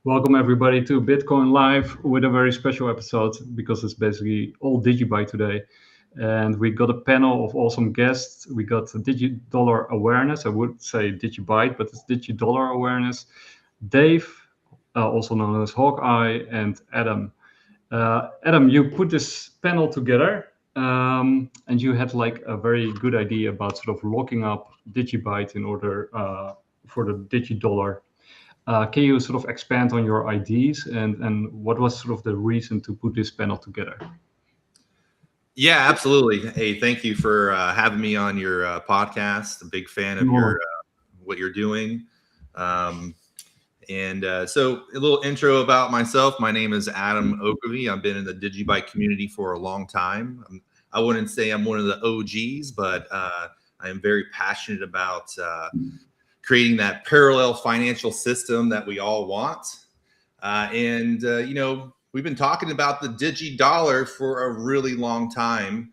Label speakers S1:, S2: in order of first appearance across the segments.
S1: Welcome everybody to Bitcoin Live with a very special episode because it's basically all DigiByte today. And we got a panel of awesome guests. We got DigiDollar Awareness. I would say DigiByte, but it's DigiDollar Awareness. Dave, also known as Hawkeye, and Adam. Adam, you put this panel together and you had like a very good idea about sort of locking up DigiByte in order for the DigiDollar. Can you sort of expand on your ideas and what was sort of the reason to put this panel together?
S2: Yeah, absolutely. Hey, thank you for having me on your podcast. A big fan of your what you're doing. So a little intro about myself. My name is Adam Ogilvy. I've been in the DigiByte community for a long time. I wouldn't say I'm one of the OGs, but I am very passionate about creating that parallel financial system that we all want. We've been talking about the DigiDollar for a really long time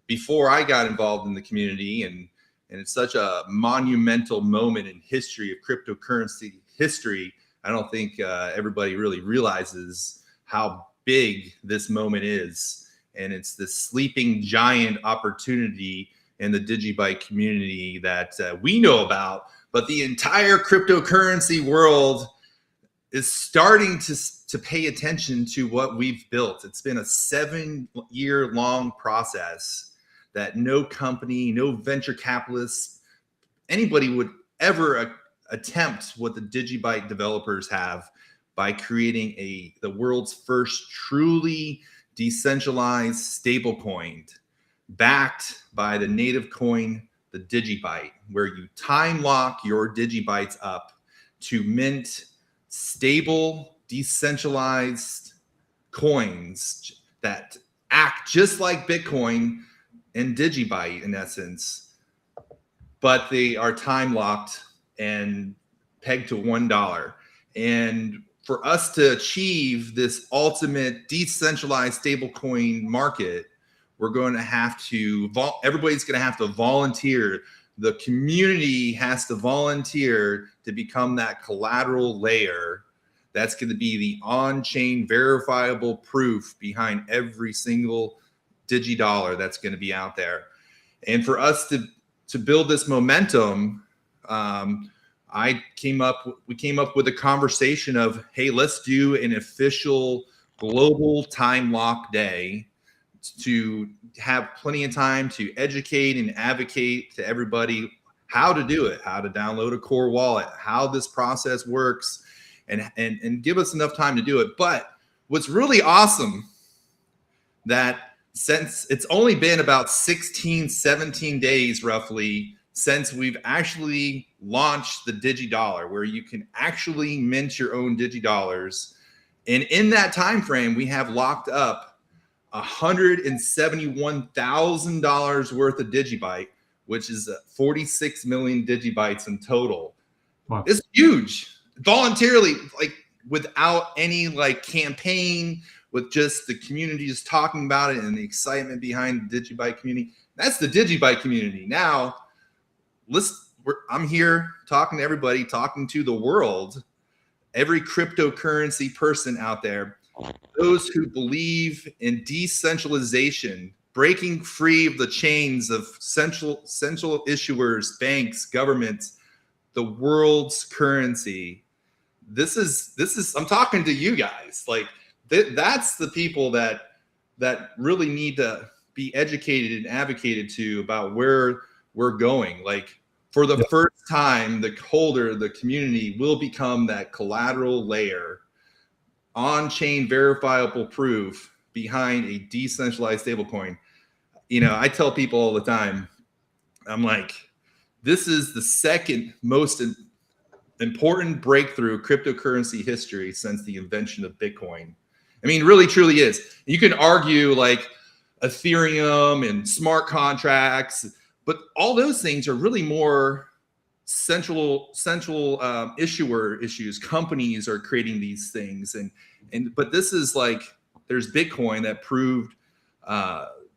S2: before I got involved in the community. And it's such a monumental moment in history of cryptocurrency history. I don't think everybody really realizes how big this moment is. And it's the sleeping giant opportunity in the DigiByte community that we know about, but the entire cryptocurrency world is starting to pay attention to what we've built. It's been a 7-year-long process that no company, no venture capitalist, anybody would ever attempt what the DigiByte developers have by creating the world's first truly decentralized stablecoin backed by the native coin, the DigiByte, where you time lock your DigiBytes up to mint stable, decentralized coins that act just like Bitcoin and DigiByte in essence, but they are time locked and pegged to $1. And for us to achieve this ultimate decentralized stablecoin market, we're going to have to, everybody's going to have to volunteer. The community has to volunteer to become that collateral layer that's going to be the on-chain verifiable proof behind every single DigiDollar that's going to be out there. And for us to build this momentum, we came up with a conversation of, hey, let's do an official global time lock day to have plenty of time to educate and advocate to everybody how to do it, how to download a core wallet, how this process works, and give us enough time to do it. But what's really awesome, that since it's only been about 16, 17 days roughly since we've actually launched the DigiDollar, where you can actually mint your own DigiDollars. And in that time frame, we have locked up $171,000 worth of DigiByte, which is 46 million DigiBytes in total.
S1: Wow.
S2: It's huge. Voluntarily, like without any like campaign, with just the community just talking about it and the excitement behind the DigiByte community. That's the DigiByte community. Now, I'm here talking to everybody, talking to the world, every cryptocurrency person out there. Those who believe in decentralization, breaking free of the chains of central issuers, banks, governments, the world's currency. This is I'm talking to you guys. Like that's the people that really need to be educated and advocated to about where we're going. Like for the first time, the community will become that collateral layer, on-chain verifiable proof behind a decentralized stablecoin. I tell people all the time, I'm like, this is the second most important breakthrough cryptocurrency history since the invention of Bitcoin. I mean, really, truly is. You can argue like Ethereum and smart contracts, but all those things are really more central issuer issues. Companies are creating these things, but this is like, there's Bitcoin that proved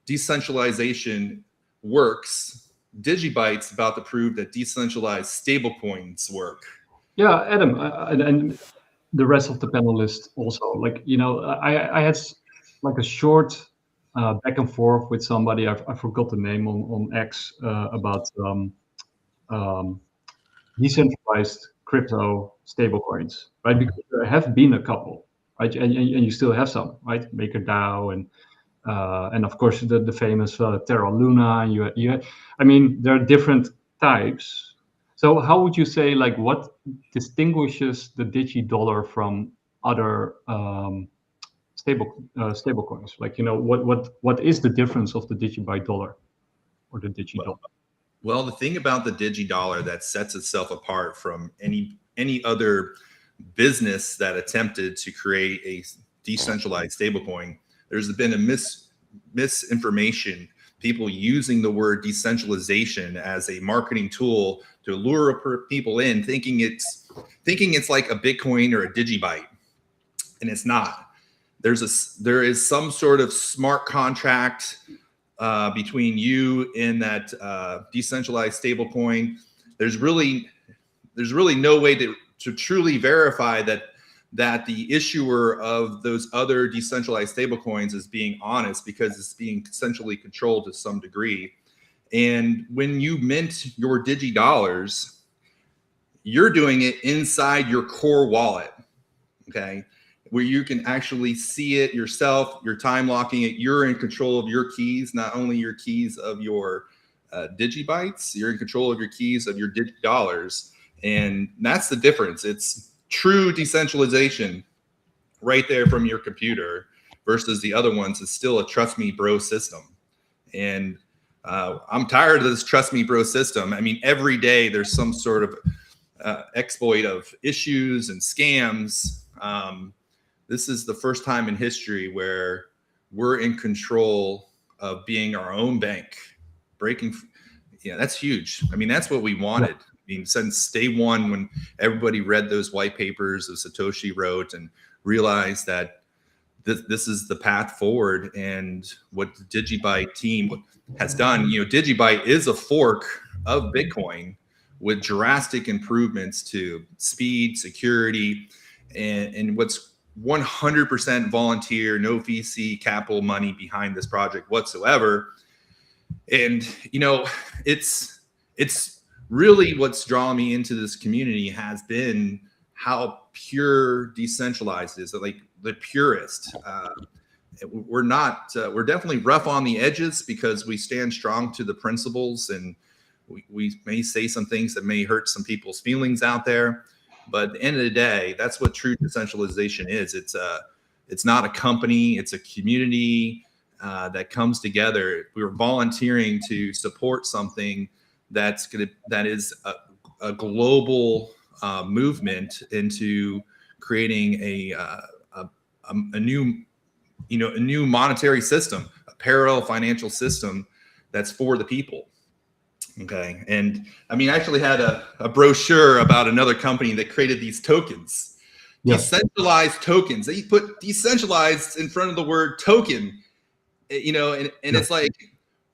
S2: decentralization works. DigiByte's about to prove that decentralized stablecoins work.
S1: Yeah, Adam, and the rest of the panelists also. Like, I had like a short back and forth with somebody. I forgot the name on X about um, decentralized crypto stablecoins, right? Because there have been a couple, right? And you still have some, right? MakerDAO and of course the famous Terra Luna. I mean, there are different types. So how would you say, like, what distinguishes the DigiDollar from other stable coins? Like, what is the difference of the DigiByte dollar or the DigiDollar?
S2: Well, the thing about the DigiDollar that sets itself apart from any other business that attempted to create a decentralized stablecoin, there's been a misinformation, people using the word decentralization as a marketing tool to lure people in, thinking it's like a Bitcoin or a DigiByte, and it's not. There is some sort of smart contract between you and that decentralized stablecoin. There's really no way to truly verify that the issuer of those other decentralized stablecoins is being honest, because it's being centrally controlled to some degree. And when you mint your DigiDollars, you're doing it inside your core wallet, okay, where you can actually see it yourself. You're time locking it. You're in control of your keys, not only your keys of your DigiBytes, you're in control of your keys of your DigiDollars. And that's the difference. It's true decentralization right there from your computer, versus the other ones is still a trust me bro system. And I'm tired of this trust me bro system. I mean, every day there's some sort of exploit of issues and scams. This is the first time in history where we're in control of being our own bank. That's huge. I mean, that's what we wanted. I mean, since day one, when everybody read those white papers that Satoshi wrote and realized that this is the path forward, and what the DigiByte team has done. DigiByte is a fork of Bitcoin with drastic improvements to speed, security, and what's 100% volunteer, no VC capital money behind this project whatsoever. And it's really what's drawn me into this community has been how pure decentralized is. Like the purest. We're definitely rough on the edges because we stand strong to the principles, and we may say some things that may hurt some people's feelings out there. But at the end of the day, that's what true decentralization is. It's not a company, it's a community that comes together. We're volunteering to support something that is a global movement into creating a new monetary system, a parallel financial system that's for the people. Okay. And I mean, I actually had a brochure about another company that created these tokens, decentralized tokens. They put decentralized in front of the word token, and it's like,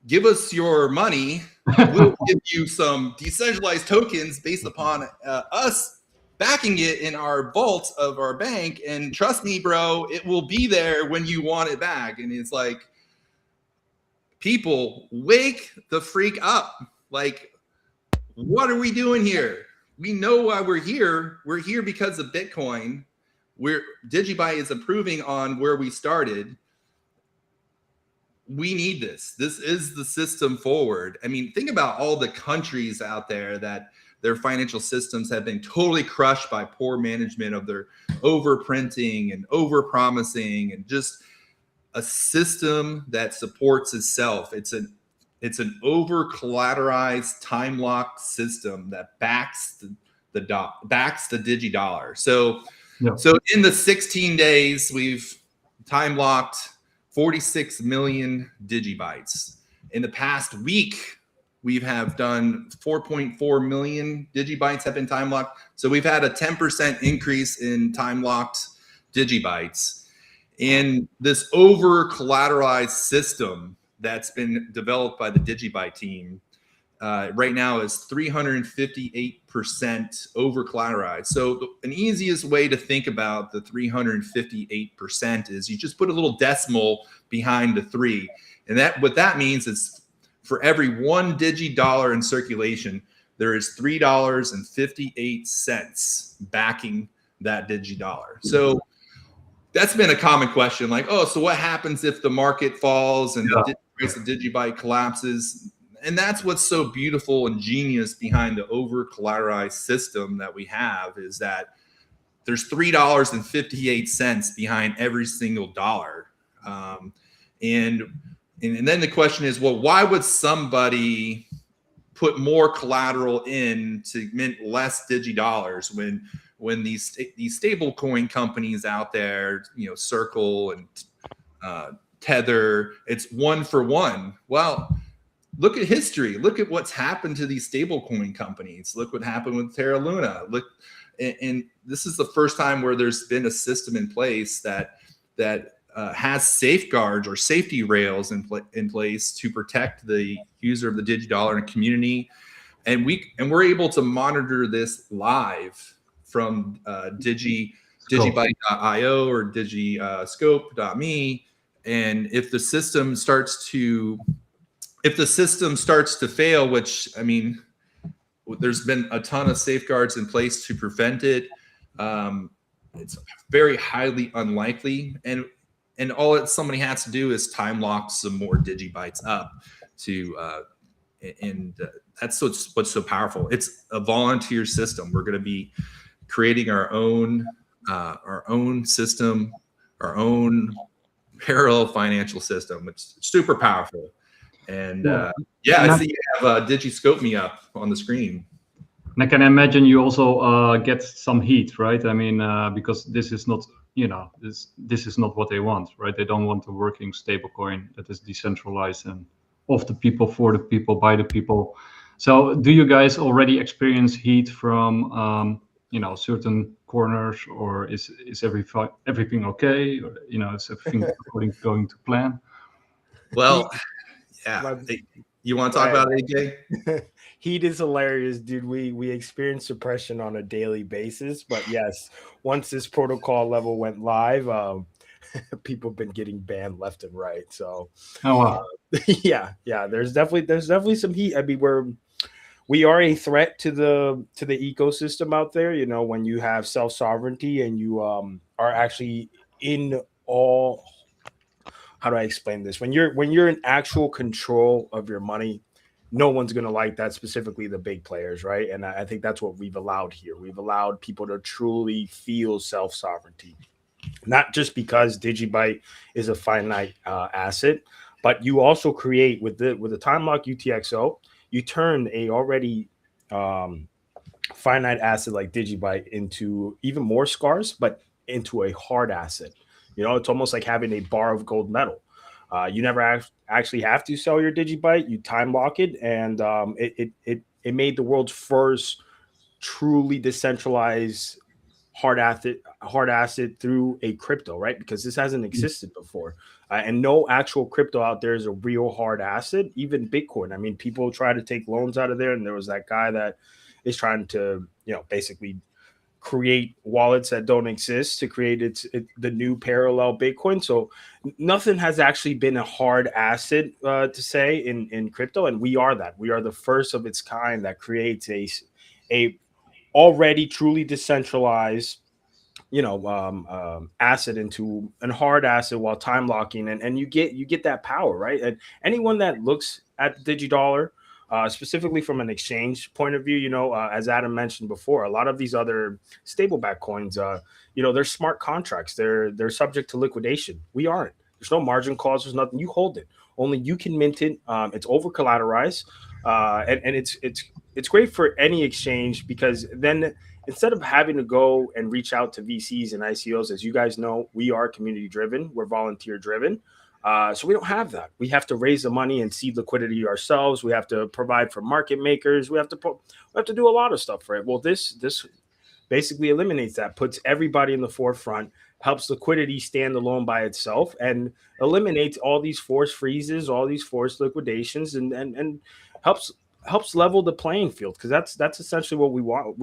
S2: give us your money. We'll give you some decentralized tokens based upon us backing it in our vault of our bank. And trust me, bro, it will be there when you want it back. And it's like, people, wake the freak up. Like, what are we doing here? We know why we're here. We're here because of Bitcoin. DigiByte is improving on where we started. We need this. This is the system forward. I mean, think about all the countries out there that their financial systems have been totally crushed by poor management of their overprinting and overpromising, and just a system that supports itself. It's an over-collateralized, time-locked system that backs the DigiDollar. So in the 16 days, we've time-locked 46 million DigiBytes. In the past week, we have done 4.4 million DigiBytes have been time-locked. So we've had a 10% increase in time-locked DigiBytes. And this over-collateralized system that's been developed by the DigiByte team right now is 358% over collateralized. So an easiest way to think about the 358% is you just put a little decimal behind the 3. And that what that means is for every one DigiDollar in circulation, there is $3.58 backing that DigiDollar. So that's been a common question, like, oh, so what happens if the market falls and the price of DigiByte collapses? And that's what's so beautiful and genius behind the over collateralized system that we have, is that there's $3.58 behind every single dollar. And then the question is, well, why would somebody put more collateral in to mint less DigiDollars when these stable coin companies out there, Circle and Tether, it's 1 for 1. Well, look at history. Look at what's happened to these stablecoin companies. Look what happened with Terra Luna. Look, and this is the first time where there's been a system in place that has safeguards or safety rails in place to protect the user of the DigiDollar and community. And we're able to monitor this live from digibyte.io or digiscope.me. And if the system starts to fail, which, I mean, there's been a ton of safeguards in place to prevent it. It's very highly unlikely. And all somebody has to do is time lock some more DigiBytes up that's what's so powerful. It's a volunteer system. We're going to be creating our own system, our own parallel financial system, which is super powerful. And I see you have DigiScope me up on the screen.
S1: And I can imagine you also get some heat, right? I mean, because this is not, this is not what they want, right? They don't want a working stablecoin that is decentralized and of the people, for the people, by the people. So do you guys already experience heat from, certain corners, or is everything okay? Or, is everything going to plan?
S2: Well, yeah. You want to talk about it, AJ?
S3: Heat is hilarious, dude. We experience suppression on a daily basis, but yes, once this protocol level went live, people have been getting banned left and right. So, yeah, there's definitely some heat. I mean, we are a threat to the ecosystem out there. When you have self sovereignty and you are actually in all. How do I explain this? When you're in actual control of your money, no one's going to like that, specifically the big players, right? And I think that's what we've allowed here. We've allowed people to truly feel self-sovereignty, not just because DigiByte is a finite asset, but you also create with the time lock UTXO, you turn a already finite asset like DigiByte into even more scarce, but into a hard asset. It's almost like having a bar of gold metal. You never actually have to sell your DigiByte. You time lock it, and it made the world's first truly decentralized hard asset through a crypto, right? Because this hasn't existed before, and no actual crypto out there is a real hard asset. Even Bitcoin. I mean, people try to take loans out of there, and there was that guy that is trying to, basically create wallets that don't exist to create the new parallel Bitcoin. So nothing has actually been a hard asset to say in crypto, and we are that. We are the first of its kind that creates a already truly decentralized asset into a hard asset while time locking, and you get that power, right? And anyone that looks at DigiDollar, specifically from an exchange point of view, as Adam mentioned before, a lot of these other stable-backed coins, they're smart contracts. They're subject to liquidation. We aren't. There's no margin calls. There's nothing. You hold it. Only you can mint it. It's over collateralized, and it's great for any exchange, because then instead of having to go and reach out to VCs and ICOs, as you guys know, we are community driven. We're volunteer driven. So we don't have that. We have to raise the money and seed liquidity ourselves. We have to provide for market makers. We have to do a lot of stuff, right? Well, this basically eliminates that, puts everybody in the forefront, helps liquidity stand alone by itself, and eliminates all these forced freezes, all these forced liquidations, and helps helps level the playing field, because that's essentially what we want.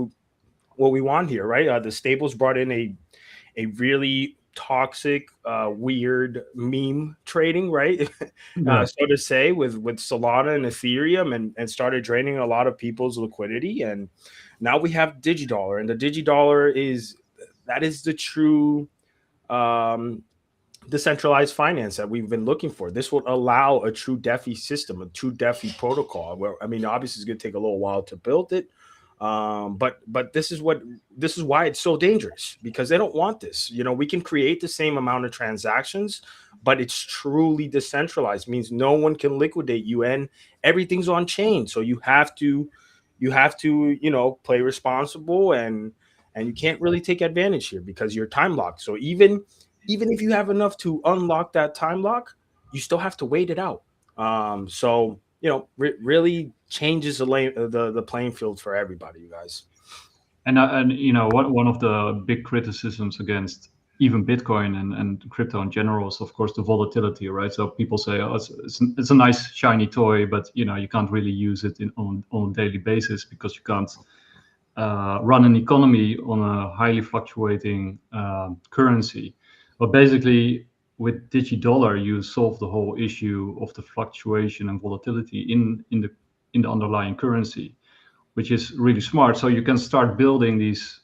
S3: What we want here, right? The stables brought in a really toxic, weird meme trading, right?
S1: Yeah.
S3: So to say, with Solana and Ethereum, and started draining a lot of people's liquidity. And now we have DigiDollar, and the DigiDollar is the true decentralized finance that we've been looking for. This will allow a true DeFi system, a true DeFi protocol. Where, I mean, obviously, it's going to take a little while to build it, but this is why it's so dangerous, because they don't want this. You know, we can create the same amount of transactions, but it's truly decentralized. Means no one can liquidate you, and everything's on chain. So you have to play responsible, and you can't really take advantage here because you're time locked. So even if you have enough to unlock that time lock, you still have to wait it out. So really changes the playing field for everybody, you guys.
S1: And one of the big criticisms against even Bitcoin and crypto in general is, of course, the volatility, right? So people say, oh, it's a nice shiny toy, but you can't really use it on a daily basis because you can't run an economy on a highly fluctuating currency. But basically, with DigiDollar, you solve the whole issue of the fluctuation and volatility in the underlying currency, which is really smart. So you can start building these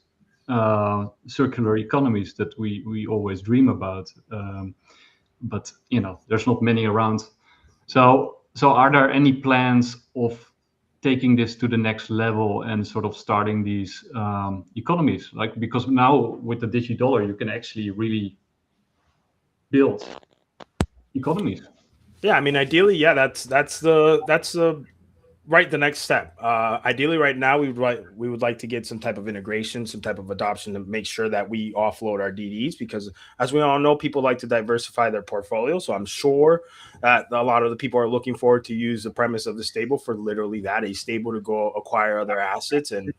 S1: circular economies that we always dream about, but there's not many around. So are there any plans of taking this to the next level and sort of starting these economies? Like, because now with the DigiDollar, you can actually really build economies.
S3: Yeah, I mean, ideally, yeah, that's the the next step. Ideally, right now, we would like to get some type of integration, some type of adoption to make sure that we offload our DDs, because as we all know, people like to diversify their portfolio. So I'm sure that a lot of the people are looking forward to use the premise of the stable for literally that, a stable to go acquire other assets and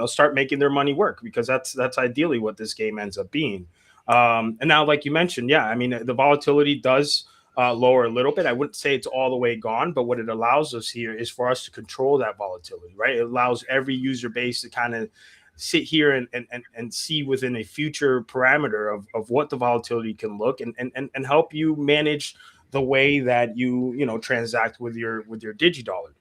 S3: start making their money work, because that's ideally what this game ends up being. And now, like you mentioned, yeah, I mean, the volatility does lower a little bit. I wouldn't say it's all the way gone, but what it allows us here is for us to control that volatility, right? It allows every user base to kind of sit here and see within a future parameter of what the volatility can look, and help you manage the way that you transact with your DigiDollar.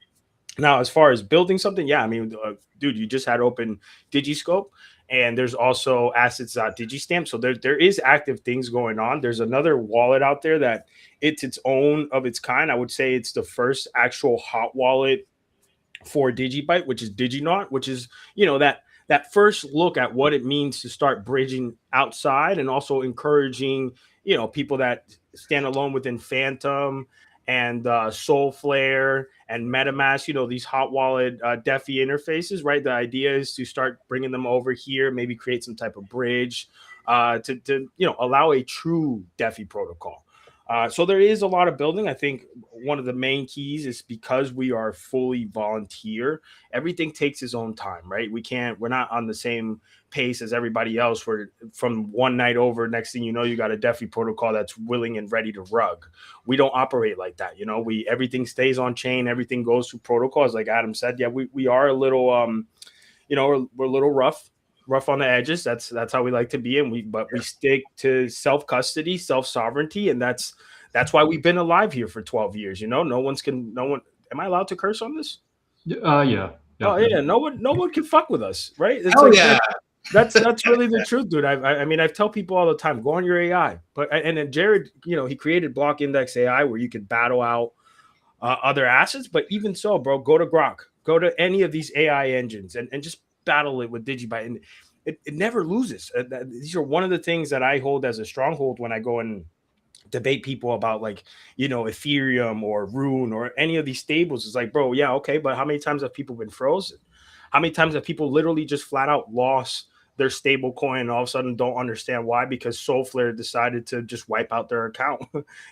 S3: Now, as far as building something, yeah, I mean, dude, you just had open Digiscope, and there's also assets.digistamp. So there is active things going on. There's another wallet out there that it's its own of its kind. I would say it's the first actual hot wallet for Digibyte, which is Diginaut, which is, that first look at what it means to start bridging outside, and also encouraging, people that stand alone within Phantom and Soulflare and MetaMask, these hot wallet DeFi interfaces, right? The idea is to start bringing them over here, maybe create some type of bridge to allow a true DeFi protocol. So there is a lot of building. I think one of the main keys is, because we are fully volunteer, everything takes its own time, right? We're not on the same pace as everybody else, where from one night over, next thing you know, you got a DeFi protocol that's willing and ready to rug. We don't operate like that. Everything stays on chain, everything goes through protocols. Like Adam said, yeah, we are a little, we're a little rough on the edges. That's how we like to be. And we stick to self-custody, self-sovereignty. And that's why we've been alive here for 12 years. No one, am I allowed to curse on this?
S1: Yeah.
S3: Oh yeah. No one can fuck with us. Right. It's
S2: yeah.
S3: That's really the truth, dude. I mean, I've tell people all the time, go on your AI, and then Jared, he created Block Index AI, where you could battle out other assets. But even so, bro, go to Grok, go to any of these AI engines, and just battle it with Digibyte, and it never loses. These are one of the things that I hold as a stronghold when I go and debate people about, like, Ethereum or Rune or any of these stables. It's like, bro, yeah, okay, but how many times have people been frozen? How many times have people literally just flat out lost their stable coin and all of a sudden don't understand why? Because Soulflare decided to just wipe out their account.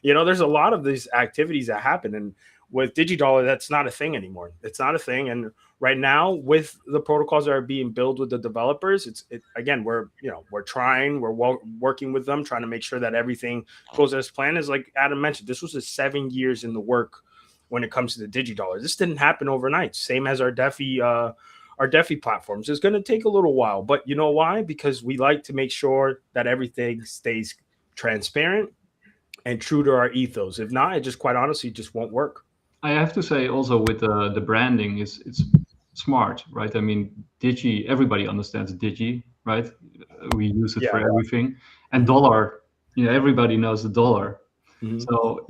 S3: There's a lot of these activities that happen, and with DigiDollar, that's not a thing anymore. It's not a thing. And right now, with the protocols that are being built with the developers, again, we're working with them, trying to make sure that everything goes as planned. As like Adam mentioned, this was 7 years in the when it comes to the DigiDollar. This didn't happen overnight. Same as our DeFi platforms. It's going to take a little while, but you know why? Because we like to make sure that everything stays transparent and true to our ethos. If not, it just quite honestly just won't work.
S1: I have to say also with the branding it's smart, right? I mean, Digi, everybody understands Digi, right? We use it for everything. And dollar, everybody knows the dollar. Mm-hmm. So,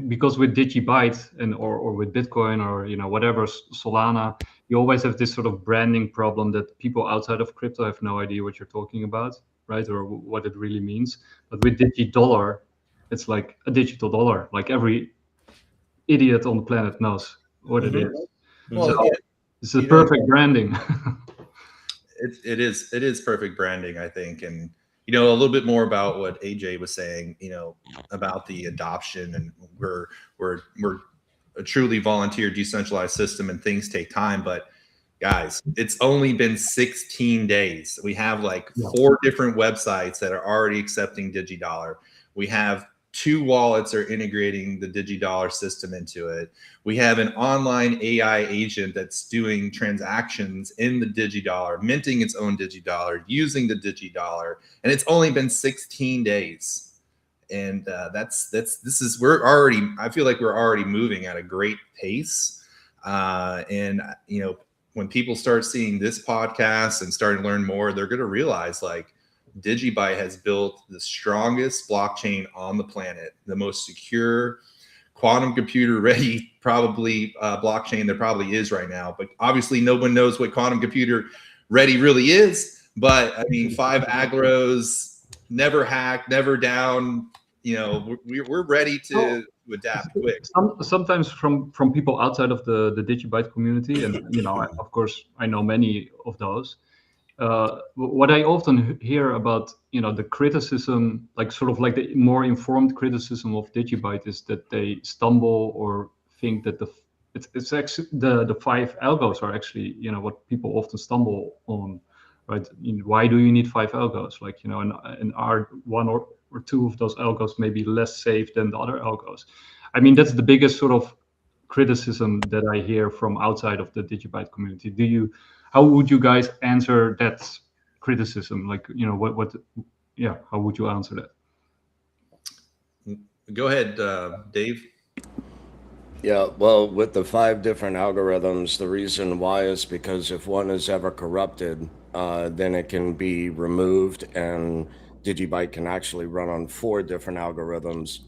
S1: because with DigiByte and or with Bitcoin or, whatever, Solana, you always have this sort of branding problem that people outside of crypto have no idea what you're talking about, right? Or what it really means. But with DigiDollar, it's like a digital dollar. Like every idiot on the planet knows what it is. Well, so it's a perfect branding.
S2: It is perfect branding, I think. And a little bit more about what AJ was saying, about the adoption, and we're a truly volunteer decentralized system and things take time, but guys, it's only been 16 days. We have like 4 different websites that are already accepting DigiDollar. We have 2 wallets are integrating the DigiDollar system into it. We have an online AI agent that's doing transactions in the DigiDollar, minting its own DigiDollar, using the DigiDollar, and it's only been 16 days. And I feel like we're already moving at a great pace. And when people start seeing this podcast and starting to learn more, they're going to realize like DigiByte has built the strongest blockchain on the planet, the most secure, quantum computer ready probably blockchain there probably is right now. But obviously no one knows what quantum computer ready really is. But I mean, 5 aggros, never hacked, never down. We're ready to adapt quick.
S1: Sometimes from people outside of the DigiByte community, and of course I know many of those. What I often hear about, the criticism, like sort of like the more informed criticism of DigiByte is that they stumble or think that it's actually the 5 algos are actually, what people often stumble on, right? Why do you need 5 algos? Like, and are 1 or 2 of those algos maybe less safe than the other algos? I mean, that's the biggest sort of criticism that I hear from outside of the DigiByte community. How would you guys answer that criticism? Like, how would you answer that?
S2: Go ahead, Dave.
S4: Yeah, well, with the 5 different algorithms, the reason why is because if one is ever corrupted, then it can be removed, and DigiByte can actually run on 4 different algorithms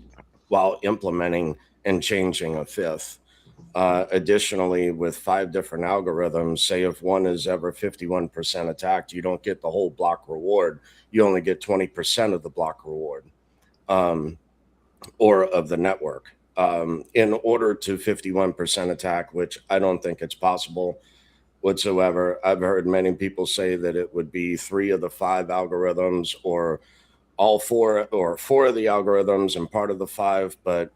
S4: while implementing and changing a 5th. Additionally, with 5 different algorithms, say if one is ever 51% attacked, you don't get the whole block reward. You only get 20% of the block reward, or of the network. In order to 51% attack, which I don't think it's possible whatsoever. I've heard many people say that it would be 3 of the 5 algorithms, or all 4, or 4 of the algorithms and part of the 5, but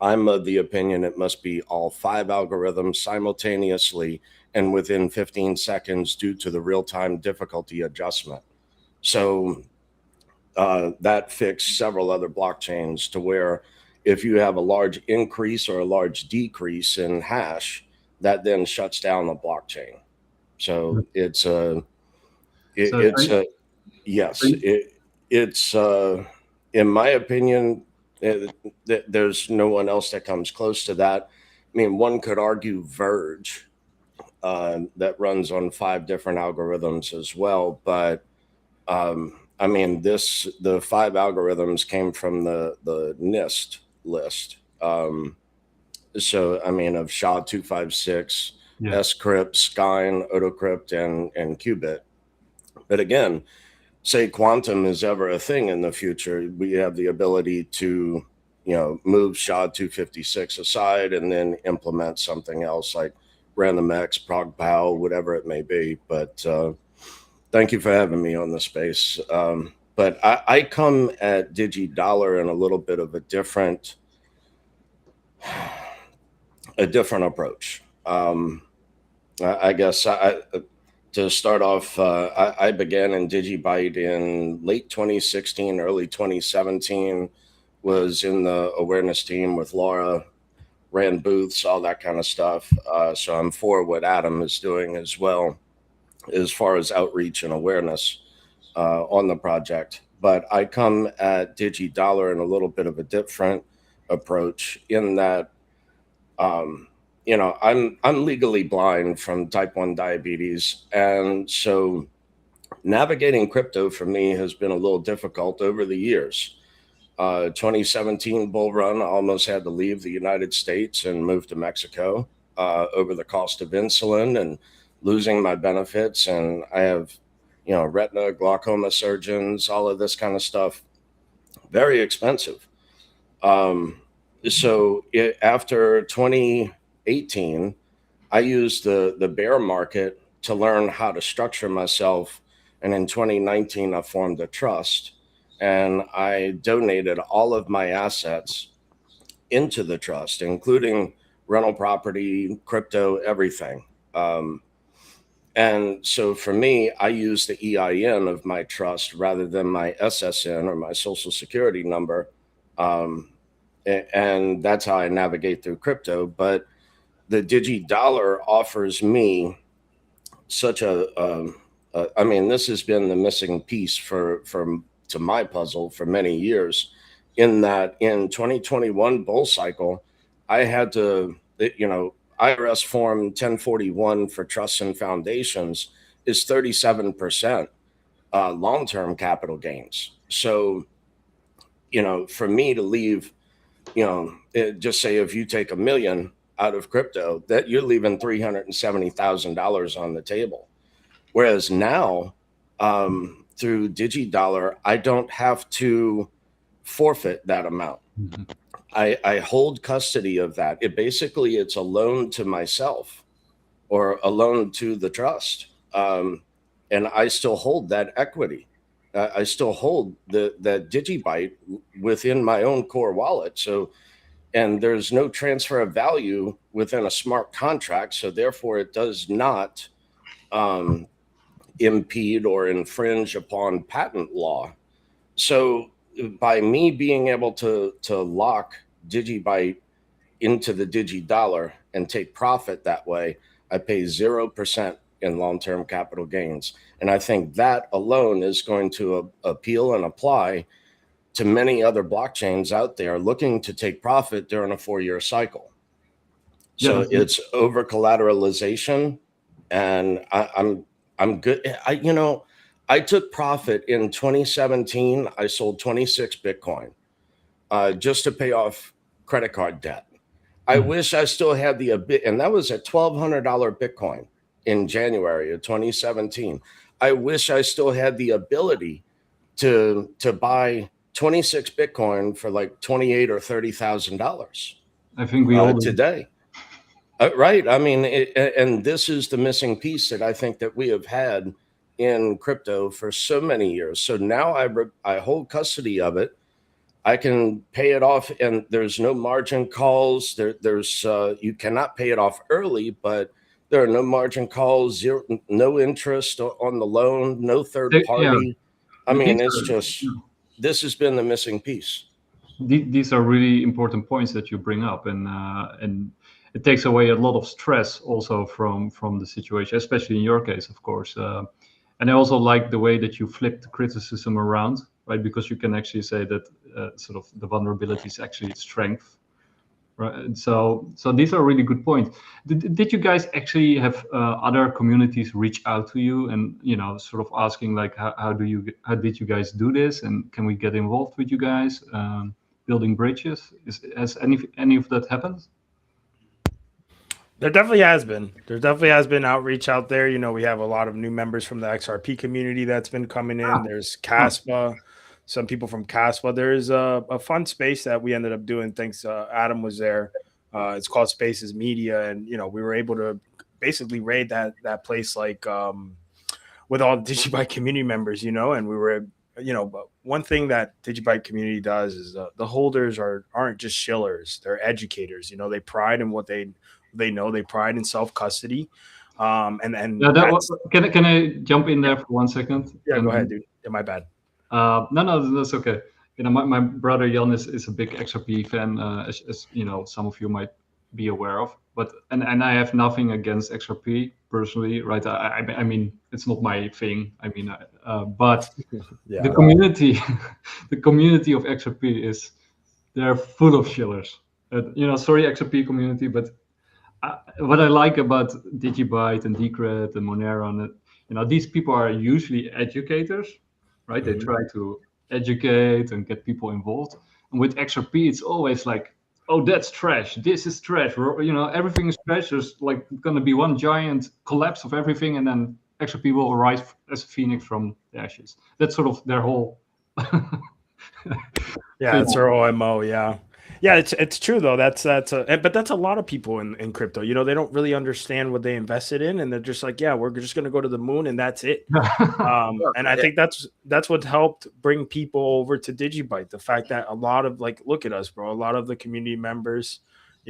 S4: I'm of the opinion it must be all 5 algorithms simultaneously and within 15 seconds due to the real-time difficulty adjustment. So that fixed several other blockchains to where if you have a large increase or a large decrease in hash, that then shuts down the blockchain. So it's in my opinion, there's no one else that comes close to that. I mean, one could argue Verge that runs on 5 different algorithms as well. But I mean, the 5 algorithms came from the NIST list. So, I mean, of SHA-256, Scrypt, Skyne, Autocrypt, and Qubit. But again, say quantum is ever a thing in the future, we have the ability to, move SHA-256 aside and then implement something else like RandomX, ProgPow, whatever it may be. But thank you for having me on the space. But I come at DigiDollar in a little bit of a different approach. I guess to start off, I began in DigiByte in late 2016, early 2017, was in the awareness team with Laura, ran booths, all that kind of stuff. So I'm for what Adam is doing as well, as far as outreach and awareness on the project. But I come at DigiDollar in a little bit of a different approach in that, you know, I'm legally blind from type 1 diabetes. And so navigating crypto for me has been a little difficult over the years. 2017 bull run, I almost had to leave the United States and move to Mexico over the cost of insulin and losing my benefits. And I have, you know, retina, glaucoma surgeons, all of this kind of stuff, very expensive. After 2018, I used the bear market to learn how to structure myself. And in 2019, I formed a trust and I donated all of my assets into the trust, including rental property, crypto, everything. And so for me, I use the EIN of my trust rather than my SSN or my social security number. And that's how I navigate through crypto. But the DigiDollar offers me such I mean, this has been the missing piece to my puzzle for many years, in that in 2021 bull cycle, I had to, you know, IRS form 1041 for trusts and foundations is 37% long-term capital gains. So, you know, for me to leave, you know, just say if you take $1 million out of crypto, that you're leaving $370,000 on the table. Whereas now, through DigiDollar, I don't have to forfeit that amount. Mm-hmm. I hold custody of that. It's a loan to myself or a loan to the trust. And I still hold that equity. I still hold that DigiByte within my own core wallet. So, and there's no transfer of value within a smart contract. So therefore it does not impede or infringe upon patent law. So by me being able to lock DigiByte into the DigiDollar and take profit that way, I pay 0% in long-term capital gains. And I think that alone is going to appeal and apply to many other blockchains out there looking to take profit during a 4-year cycle. So yeah, it's over collateralization, and I'm good. I took profit in 2017. I sold 26 Bitcoin just to pay off credit card debt. I wish I still had and that was at $1,200 Bitcoin in January of 2017. I wish I still had the ability to buy 26 Bitcoin for like $28,000 or $30,000.
S1: I think we all
S4: today. Right. I mean, and this is the missing piece that I think that we have had in crypto for so many years. So now I hold custody of it. I can pay it off, and there's no margin calls. There's you cannot pay it off early, but there are no margin calls, no interest on the loan, no third party. Yeah. I mean, it's just, this has been the missing piece.
S1: These are really important points that you bring up, and it takes away a lot of stress also from the situation, especially in your case, of course. And I also like the way that you flip the criticism around, right? Because you can actually say that sort of the vulnerability is actually its strength, right? And so these are really good points. Did you guys actually have other communities reach out to you and, you know, sort of asking like, how did you guys do this, and can we get involved with you guys building bridges? Has any of that happened?
S3: There definitely has been. There definitely has been outreach out there. You know, we have a lot of new members from the XRP community that's been coming in. There's CASPA, some people from CASPA. There's a fun space that we ended up doing. Thanks, Adam was there. It's called Spaces Media, and you know, we were able to basically raid that place like with all the DigiByte community members. You know, and we were, you know, but one thing that DigiByte community does is the holders aren't just shillers; they're educators. You know, they pride in what they know, they pride in self-custody. Can
S1: I jump in there for 1 second?
S3: Yeah, go ahead, dude. Yeah, my bad.
S1: No, that's okay. You know, my brother Jan is a big XRP fan, as you know, some of you might be aware of. But and I have nothing against XRP personally, right? I mean, it's not my thing. I mean, but
S3: Yeah.
S1: the community, the community of XRP is, they're full of shillers. Sorry XRP community, but what I like about DigiByte and Decred and Monero, and these people are usually educators, right? They try to educate and get people involved. And with XRP, it's always like, oh, that's trash. This is trash. Everything is trash. There's like going to be one giant collapse of everything, and then XRP will arise as a phoenix from the ashes. That's sort of their whole.
S3: Yeah, it's their OMO. Yeah. Yeah, it's true though. But that's a lot of people in crypto. They don't really understand what they invested in, and they're just like, yeah, we're just going to go to the moon, and that's it. And I think that's what helped bring people over to DigiByte. The fact that a lot of, like, look at us, bro. A lot of the community members,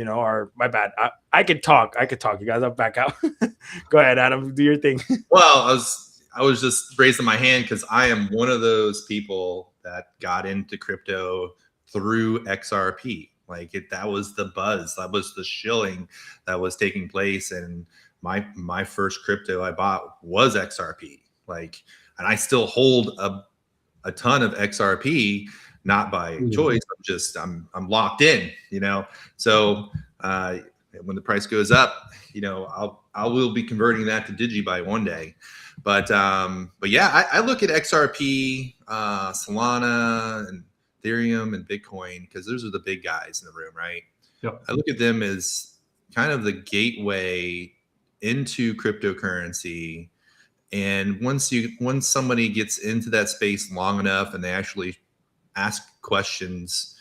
S3: are, my bad. I could talk. You guys, I'll back out. Go ahead, Adam. Do your thing.
S2: Well, I was just raising my hand because I am one of those people that got into crypto through XRP. That was the buzz, that was the shilling that was taking place, and my first crypto I bought was XRP. And I still hold a ton of XRP, not by choice. I'm locked in, So when the price goes up, I will be converting that to DigiByte one day. But yeah, I look at XRP, Solana, and Ethereum and Bitcoin, because those are the big guys in the room, right?
S1: Yep.
S2: I look at them as kind of the gateway into cryptocurrency. And once somebody gets into that space long enough and they actually ask questions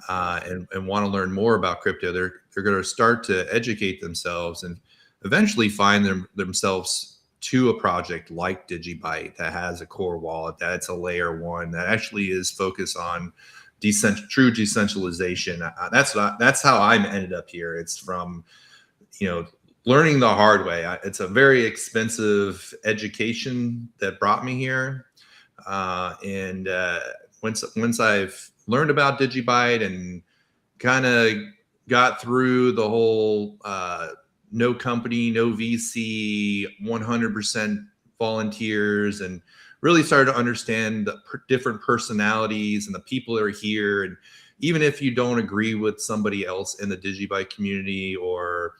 S2: and want to learn more about crypto, they're going to start to educate themselves and eventually find themselves to a project like DigiByte that has a core wallet, that's a layer one, that actually is focused on true decentralization. That's how I ended up here. It's from, learning the hard way. It's a very expensive education that brought me here. And once I've learned about DigiByte and kind of got through the whole no company, no VC, 100% volunteers, and really started to understand the different personalities and the people that are here. And even if you don't agree with somebody else in the DigiByte community, or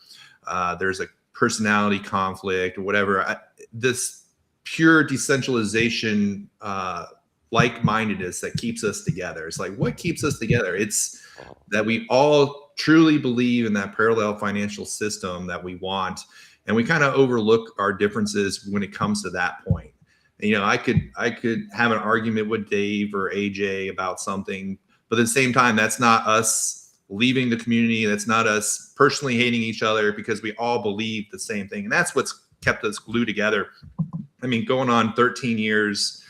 S2: there's a personality conflict or whatever, this pure decentralization, like-mindedness that keeps us together. It's like, what keeps us together? It's that we all truly believe in that parallel financial system that we want, and we kind of overlook our differences when it comes to that point. And, I could have an argument with Dave or AJ about something, but at the same time, that's not us leaving the community. That's not us personally hating each other, because we all believe the same thing, and that's what's kept us glued together. I mean, going on 13 years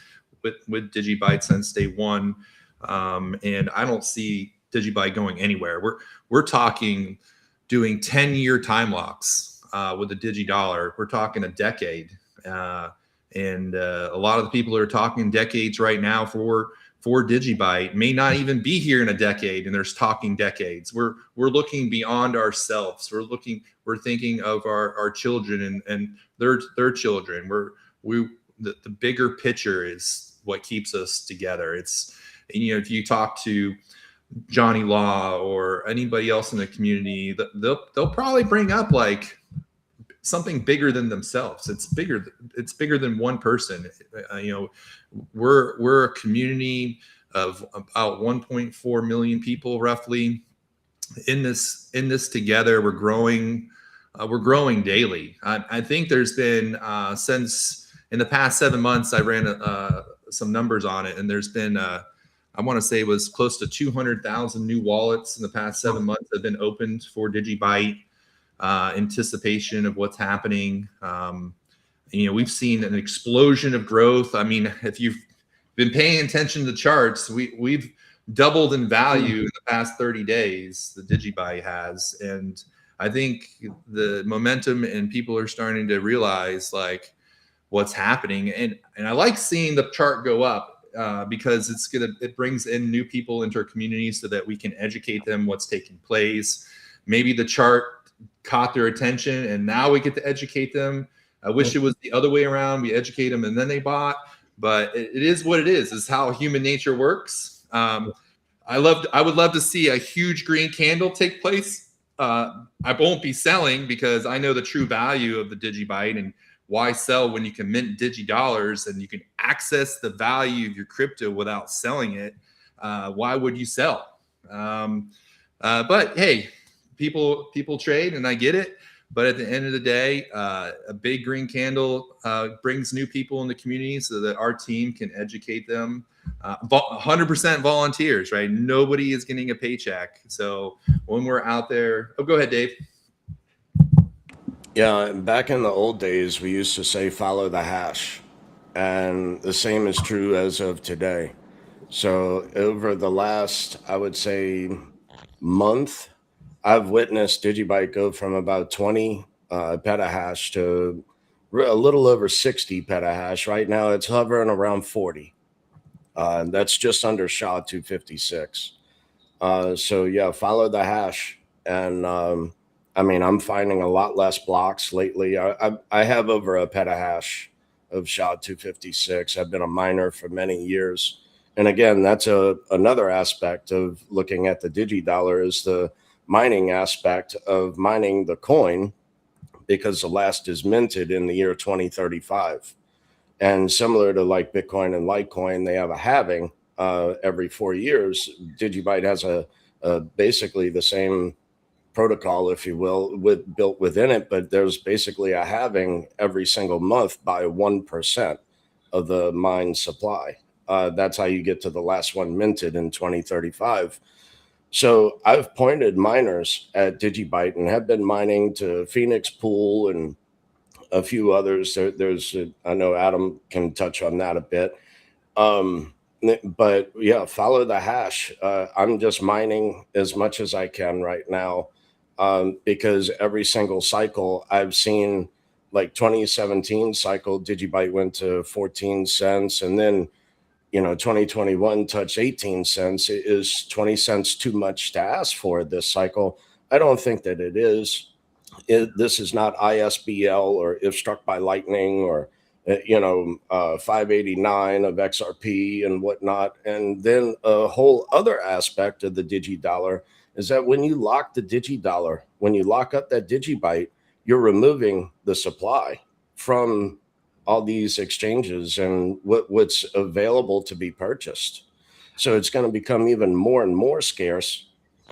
S2: with DigiByte since day one, and I don't see DigiByte going anywhere. We're talking doing 10-year time locks with the DigiDollar. We're talking a decade, and a lot of the people who are talking decades right now for DigiByte may not even be here in a decade, and there's talking decades. We're looking beyond ourselves. We're thinking of our children and their children. The bigger picture is what keeps us together. It's, if you talk to Johnny Law or anybody else in the community, they'll probably bring up like something bigger than themselves. It's bigger than one person. We're a community of about 1.4 million people roughly in this together. We're growing daily. I think there's been since in the past 7 months, I ran some numbers on it, and there's been I want to say it was close to 200,000 new wallets in the past 7 months that have been opened for DigiByte, anticipation of what's happening. We've seen an explosion of growth. I mean, if you've been paying attention to the charts, we've doubled in value in the past 30 days, the DigiByte has. And I think the momentum and people are starting to realize like what's happening. And I like seeing the chart go up. Because it brings in new people into our community so that we can educate them what's taking place. Maybe the chart caught their attention, and now we get to educate them. I wish it was the other way around. We educate them and then they bought, but it is what it is. It's how human nature works. I would love to see a huge green candle take place. I won't be selling because I know the true value of the DigiByte, and why sell when you can mint DigiDollars and you can access the value of your crypto without selling it. Why would you sell? But hey, people trade, and I get it. But at the end of the day, a big green candle brings new people in the community so that our team can educate them. 100% volunteers, right? Nobody is getting a paycheck. So when we're out there, go ahead, Dave.
S4: Yeah, back in the old days, we used to say follow the hash, and the same is true as of today. So over the last, I would say, month, I've witnessed DigiByte go from about 20 petahash to a little over 60 petahash. Right now, it's hovering around 40. That's just under SHA-256. So yeah, follow the hash. And I mean, I'm finding a lot less blocks lately. I have over a petahash of SHA-256. I've been a miner for many years. And again, that's another aspect of looking at the DigiDollar is the mining aspect of mining the coin, because the last is minted in the year 2035. And similar to like Bitcoin and Litecoin, they have a halving every 4 years. DigiByte has a basically the same protocol, if you will, built within it, but there's basically a halving every single month by 1% of the mine supply. That's how you get to the last one minted in 2035. So I've pointed miners at DigiByte and have been mining to Phoenix Pool and a few others. I know Adam can touch on that a bit. But yeah, follow the hash. I'm just mining as much as I can right now, because every single cycle I've seen, like 2017 cycle, DigiByte went to 14 cents, and then 2021 touched 18 cents. Is 20 cents too much to ask for this cycle? I don't think that it is. This is not ISBL or if struck by lightning or 589 of XRP and whatnot. And then a whole other aspect of the DigiDollar is that when you lock the DigiDollar, when you lock up that DigiByte, you're removing the supply from all these exchanges and what's available to be purchased. So it's going to become even more and more scarce.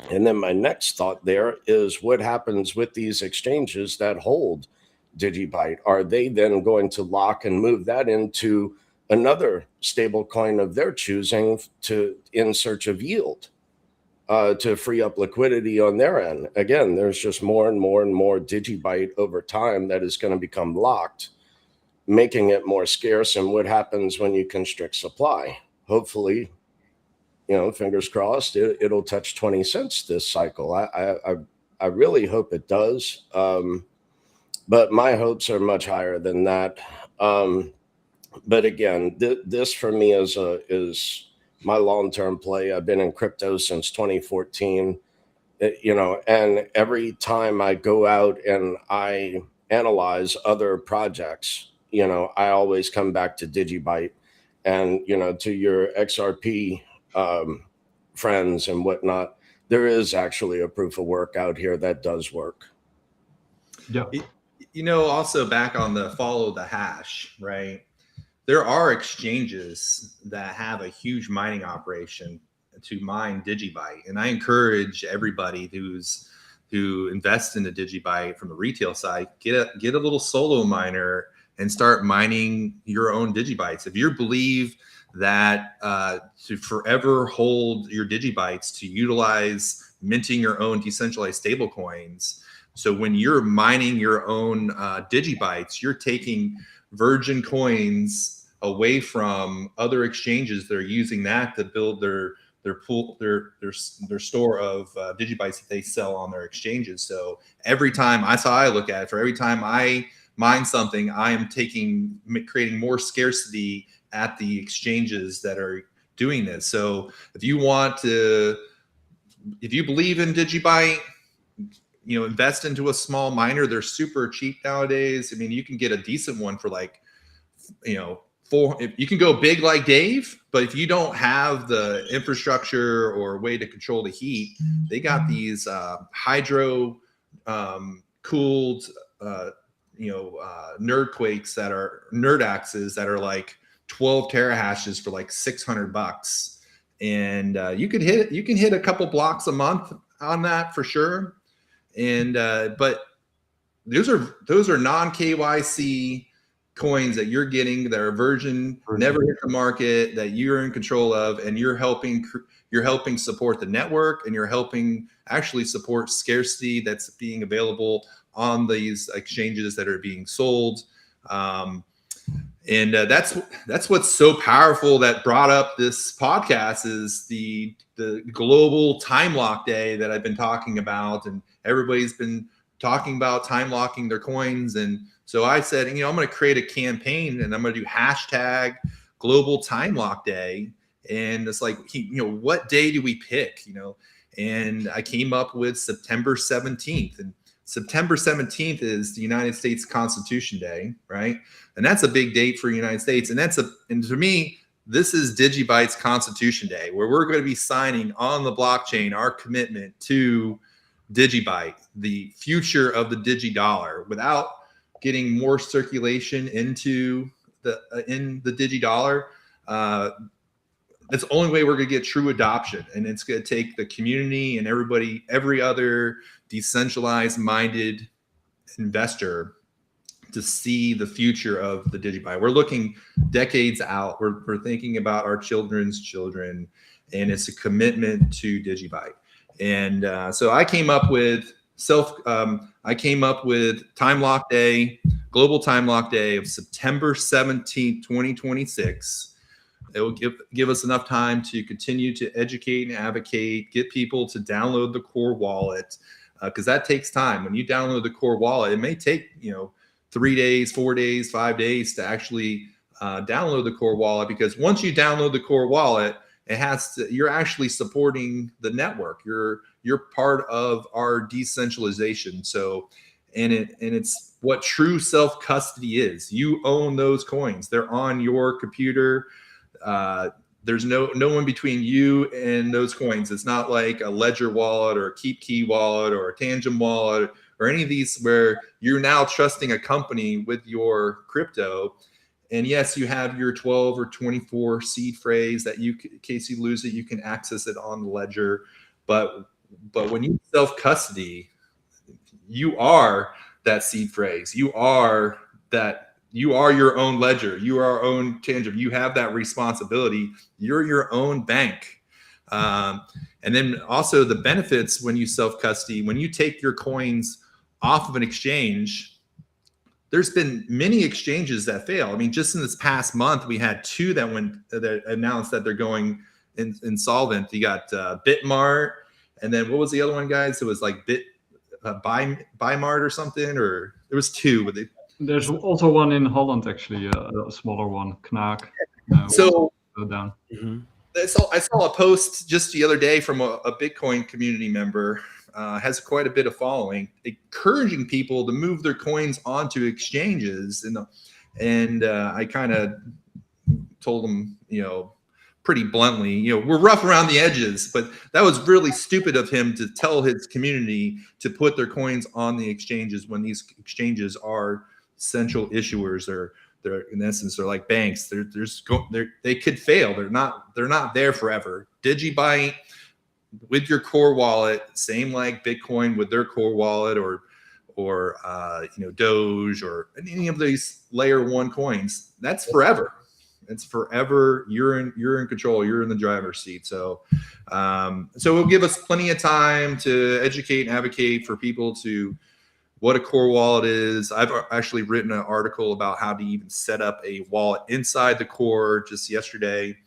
S4: And then my next thought there is what happens with these exchanges that hold DigiByte? Are they then going to lock and move that into another stable coin of their choosing in search of yield to free up liquidity on their end? Again, there's just more and more and more DigiByte over time that is going to become locked, making it more scarce. And what happens when you constrict supply? Hopefully, fingers crossed, it'll touch 20 cents this cycle. I really hope it does. But my hopes are much higher than that. But again, this for me is my long-term play. I've been in crypto since 2014, and every time I go out and I analyze other projects, I always come back to DigiByte and, to your XRP friends and whatnot. There is actually a proof of work out here that does work.
S1: Yeah.
S2: Also back on the follow the hash, right? There are exchanges that have a huge mining operation to mine DigiByte. And I encourage everybody who invests in the DigiByte from the retail side, get a little solo miner and start mining your own DigiBytes. If you believe that to forever hold your DigiBytes, to utilize minting your own decentralized stablecoins. So when you're mining your own DigiBytes, you're taking virgin coins away from other exchanges that are using that to build their pool, their store of DigiBytes that they sell on their exchanges. So every time I look at it, for every time I mine something, I am creating more scarcity at the exchanges that are doing this. So if you believe in DigiByte, invest into a small miner. They're super cheap nowadays. I mean, you can get a decent one for like, if you can go big like Dave, but if you don't have the infrastructure or way to control the heat, they got these hydro cooled, nerdquakes that are nerdaxes that are like 12 terahashes for like $600. And you can hit a couple blocks a month on that for sure. And but those are non-KYC coins that you're getting that are virgin, never hit the market, that you're in control of, and you're helping support the network, and you're helping actually support scarcity that's being available on these exchanges that are being sold. And that's what's so powerful that brought up this podcast is the global time lock day that I've been talking about, and everybody's been talking about time locking their coins. And so I said, I'm going to create a campaign, and I'm going to do hashtag global time lock day. And it's like, what day do we pick? And I came up with September 17th, and September 17th is the United States Constitution Day, right? And that's a big date for the United States. And to me, this is DigiByte's Constitution Day, where we're going to be signing on the blockchain our commitment to DigiByte, the future of the DigiDollar, without getting more circulation into the DigiDollar. That's the only way we're going to get true adoption. And it's going to take the community and every other decentralized minded investor to see the future of the DigiByte. We're looking decades out. We're thinking about our children's children, and it's a commitment to DigiByte. And so I came up with Time Lock Day, Global Time Lock Day of September 17th, 2026. It will give us enough time to continue to educate and advocate, get people to download the core wallet, because that takes time. When you download the core wallet, it may take 3 days, 4 days, 5 days to actually download the core wallet, because once you download the core wallet, you're actually supporting the network. You're part of our decentralization. So, and it's what true self-custody is. You own those coins. They're on your computer. There's no one between you and those coins. It's not like a Ledger wallet or a KeepKey wallet or a Tangent wallet or any of these where you're now trusting a company with your crypto. And yes, you have your 12 or 24 seed phrase that in case you lose it, you can access it on the ledger. But when you self-custody, you are that seed phrase. You are your own ledger. You are your own Tangent. You have that responsibility. You're your own bank. And then also the benefits when you self-custody, when you take your coins off of an exchange, there's been many exchanges that fail. I mean, just in this past month, we had two that announced that they're going insolvent. You got Bitmart, and then what was the other one, guys? It was like Bymart or something, or there was two. But
S1: there's also one in Holland, actually, a smaller one, Knaak.
S2: So
S1: go down.
S3: Mm-hmm.
S2: I saw a post just the other day from a Bitcoin community member. Has quite a bit of following, encouraging people to move their coins onto exchanges. And I kind of told them, pretty bluntly, we're rough around the edges, but that was really stupid of him to tell his community to put their coins on the exchanges when these exchanges are central issuers, or they're in essence, they're like banks. They could fail. They're not there forever. DigiByte, with your core wallet, same like Bitcoin with their core wallet, or Doge, or any of these layer one coins, that's forever. It's forever. You're in control. You're in the driver's seat. So it'll give us plenty of time to educate and advocate for people to what a core wallet is. I've actually written an article about how to even set up a wallet inside the core just yesterday.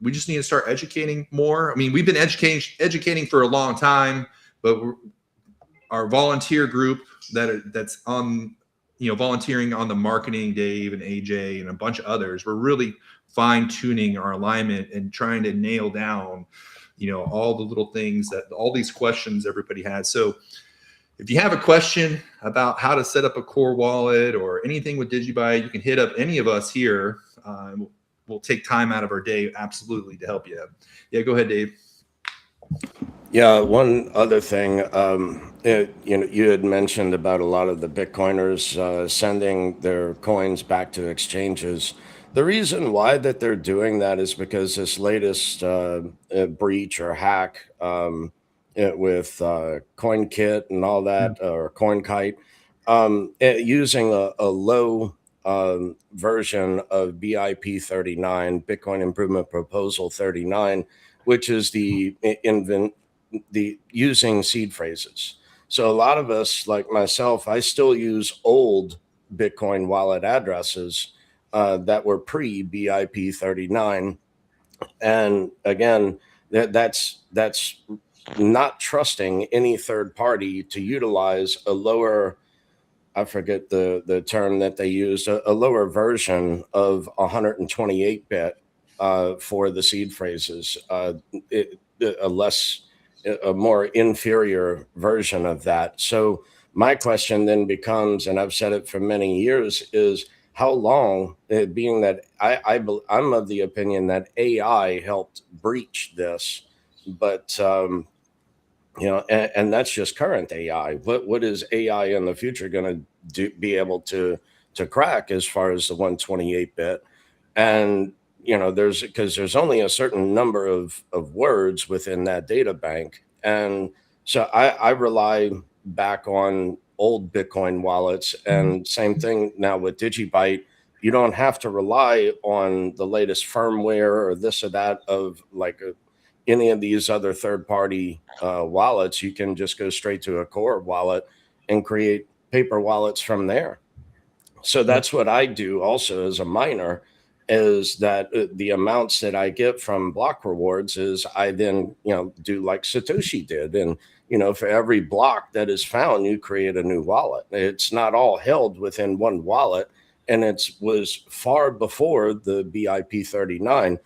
S2: We just need to start educating more. I mean, we've been educating for a long time, but our volunteer group that's on, volunteering on the marketing, Dave and AJ and a bunch of others, we're really fine tuning our alignment and trying to nail down, all the little things all these questions everybody has. So if you have a question about how to set up a core wallet or anything with DigiByte, you can hit up any of us here. We'll take time out of our day, absolutely, to help you. Yeah, go ahead, Dave.
S4: Yeah, one other thing, you had mentioned about a lot of the Bitcoiners sending their coins back to exchanges. The reason why that they're doing that is because this latest breach or hack with CoinKit and all that, or CoinKite, using a low version of BIP39, Bitcoin Improvement Proposal 39, which is the using seed phrases. So a lot of us, like myself, I still use old Bitcoin wallet addresses that were pre BIP39, and again, that's not trusting any third party to utilize a lower, I forget the term that they used, a lower version of 128-bit for the seed phrases, a more inferior version of that. So my question then becomes, and I've said it for many years, is how long, being that I'm of the opinion that AI helped breach this, but and that's just current AI. What is AI in the future going to be able to crack as far as the 128-bit? And there's only a certain number of words within that data bank, and so I rely back on old Bitcoin wallets. And same thing now with DigiByte. You don't have to rely on the latest firmware or this or that of any of these other third-party wallets. You can just go straight to a core wallet and create paper wallets from there. So that's what I do also as a miner, is that the amounts that I get from block rewards is I then, do like Satoshi did. And, for every block that is found, you create a new wallet. It's not all held within one wallet. And it was far before the BIP39.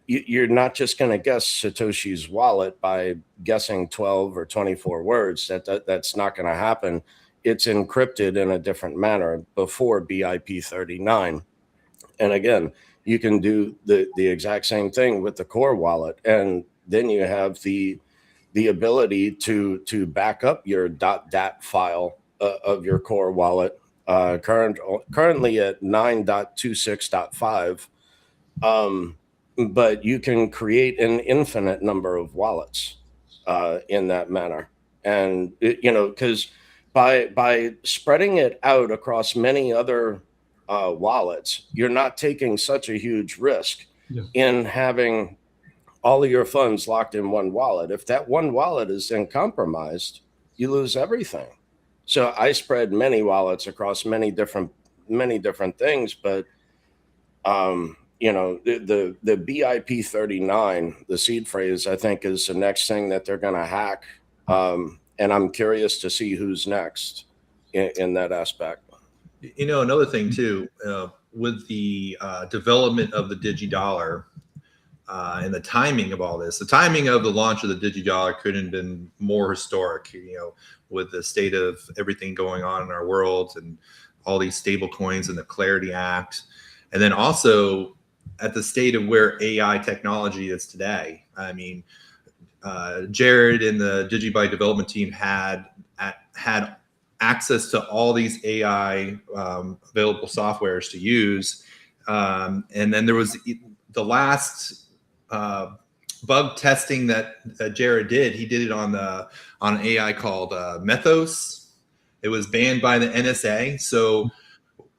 S4: You're not just going to guess Satoshi's wallet by guessing 12 or 24 words. That's not going to happen. It's encrypted in a different manner before BIP39. And again, you can do the exact same thing with the core wallet. And then you have the ability to back up your .dat file of your core wallet, currently at 9.26.5. But you can create an infinite number of wallets in that manner. And, because by spreading it out across many other wallets, you're not taking such a huge risk in having all of your funds locked in one wallet. If that one wallet is then compromised, you lose everything. So I spread many wallets across many different things, but the BIP39, the seed phrase, I think is the next thing that they're going to hack. And I'm curious to see who's next in that aspect.
S2: Another thing too, with the development of the DigiDollar and the timing of all this, the timing of the launch of the DigiDollar couldn't have been more historic, with the state of everything going on in our world and all these stable coins and the Clarity Act. And then also at the state of where AI technology is today. I mean, Jared and the DigiByte development team had access to all these AI available softwares to use. And then there was the last bug testing that Jared did. He did it on an AI called Methos. It was banned by the NSA. So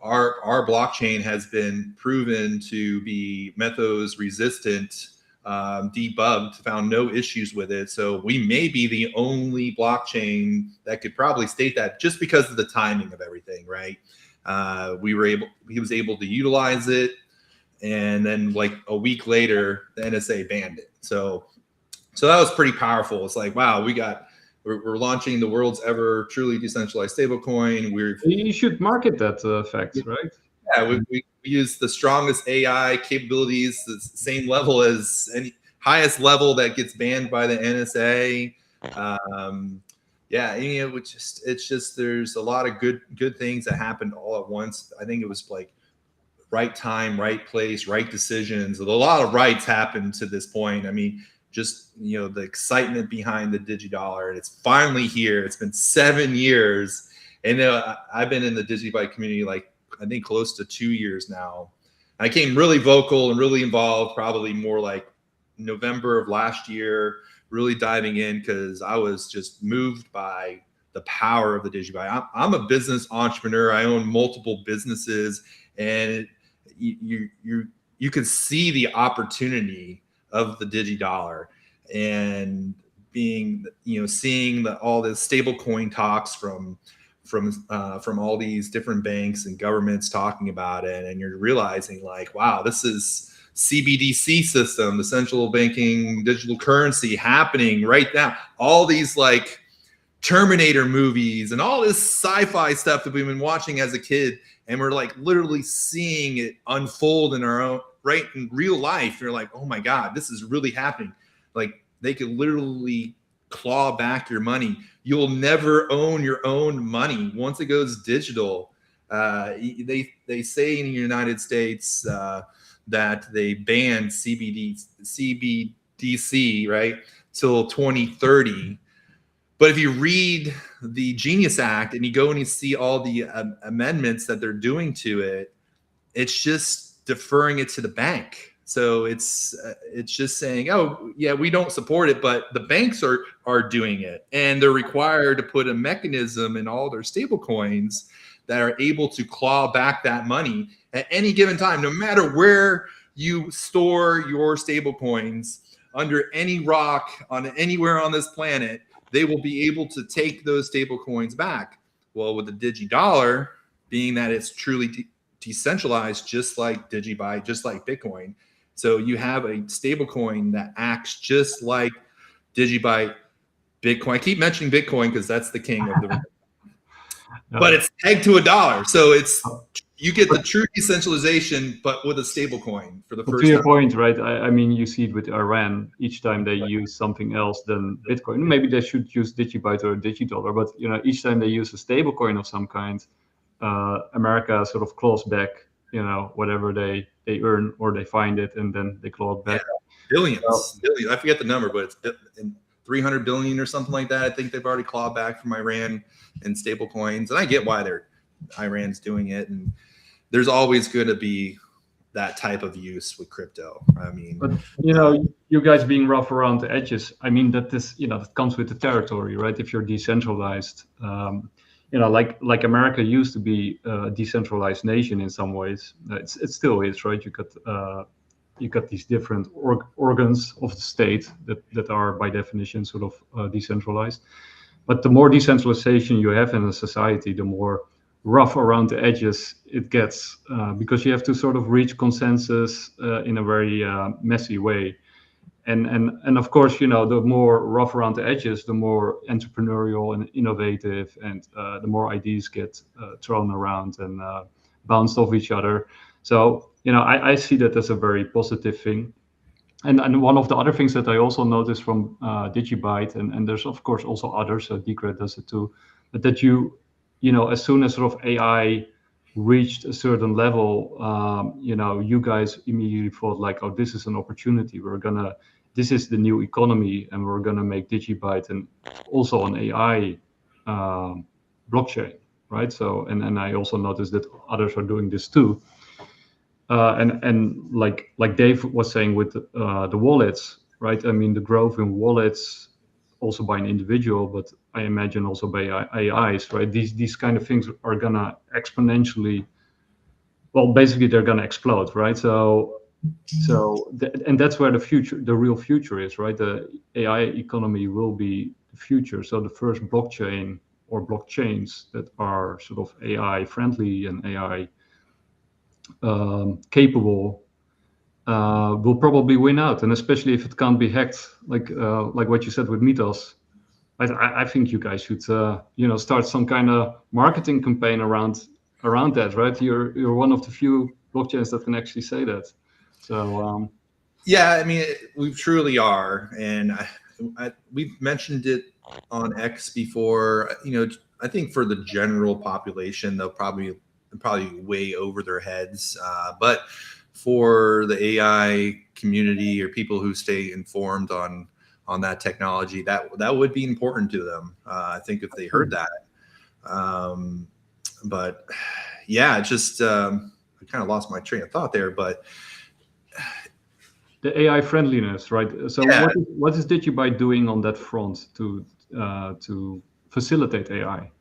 S2: our blockchain has been proven to be Methos resistant, debugged, found no issues with it. So we may be the only blockchain that could probably state that, just because of the timing of everything, right? He was able to utilize it, and then like a week later, the NSA banned it. So that was pretty powerful. It's like, wow, we're launching the world's ever truly decentralized stablecoin.
S1: You should market that fact, right?
S2: Yeah, we use the strongest AI capabilities, the same level as highest level that gets banned by the NSA. Yeah, it's just there's a lot of good things that happened all at once. I think it was like right time, right place, right decisions. A lot of rights happened to this point. I mean, just the excitement behind the DigiDollar, and it's finally here. It's been 7 years, and I've been in the DigiByte community like I think close to 2 years now. I came really vocal and really involved probably more like November of last year, really diving in because I was just moved by the power of the DigiByte. I'm a business entrepreneur. I own multiple businesses, and you can see the opportunity of the DigiDollar, and seeing all the stable coin talks from all these different banks and governments talking about it, and you're realizing like, wow, this is CBDC system, the central banking digital currency happening right now. All these like Terminator movies and all this sci-fi stuff that we've been watching as a kid, and we're like literally seeing it unfold in our own right in real life. You're like, oh my God, this is really happening. Like they could literally claw back your money. You'll never own your own money once it goes digital. They say in the United States that they banned CBDC right till 2030. But if you read the Genius Act and you go and you see all the amendments that they're doing to it, it's just deferring it to the bank. So it's just saying, oh yeah, we don't support it, but the banks are doing it, and they're required to put a mechanism in all their stable coins that are able to claw back that money at any given time, no matter where you store your stable coins, under any rock on anywhere on this planet, they will be able to take those stable coins back. Well, with the DigiDollar, being that it's truly decentralized, just like DigiByte, just like Bitcoin. So you have a stable coin that acts just like DigiByte, Bitcoin. I keep mentioning Bitcoin because that's the king of the but it's pegged to $1. So you get the true decentralization, but with a stable coin for the first time.
S1: To your point, right? I mean, you see it with Iran. Each time they use something else than Bitcoin, maybe they should use DigiByte or DigiDollar, but each time they use a stable coin of some kind, America sort of claws back, whatever they earn or they find it, and then they claw it back.
S2: Yeah, billions. I forget the number, but it's 300 billion or something like that. I think they've already clawed back from Iran in stable coins, and I get why Iran's doing it, and there's always going to be that type of use with crypto. I mean,
S1: but you guys being rough around the edges, I mean that that comes with the territory, right? If you're decentralized, like America used to be a decentralized nation in some ways. It still is, right? You got these different organs of the state that are by definition sort of decentralized. But the more decentralization you have in a society, the more rough around the edges it gets, because you have to sort of reach consensus in a very messy way. And of course, the more rough around the edges, the more entrepreneurial and innovative, and the more ideas get thrown around and bounced off each other. So, I see that as a very positive thing. And one of the other things that I also noticed from DigiByte, and there's of course also others, Decred does it too, that as soon as sort of AI reached a certain level, you guys immediately thought like, oh, this is an opportunity. This is the new economy, and we're gonna make DigiByte and also an AI blockchain, right? So, and I also noticed that others are doing this too. And like Dave was saying with the wallets, right? I mean, the growth in wallets also by an individual, but I imagine also by AIs, right? These kind of things are gonna exponentially, well, basically they're gonna explode, right? And that's where the real future is, right? The AI economy will be the future. So the first blockchain or blockchains that are sort of AI friendly and AI capable will probably win out, and especially if it can't be hacked, like what you said with Mythos. I think you guys should start some kind of marketing campaign around that, right? You're one of the few blockchains that can actually say that. So
S2: Yeah, I mean, we truly are, and we've mentioned it on X before. I think for the general population, they'll probably way over their heads. But for the AI community or people who stay informed on that technology, that would be important to them. I think if they heard that. But yeah, it's just I kind of lost my train of thought there, but.
S1: The AI friendliness, right? So
S2: Yeah.
S1: what is DigiByte doing on that front to facilitate AI?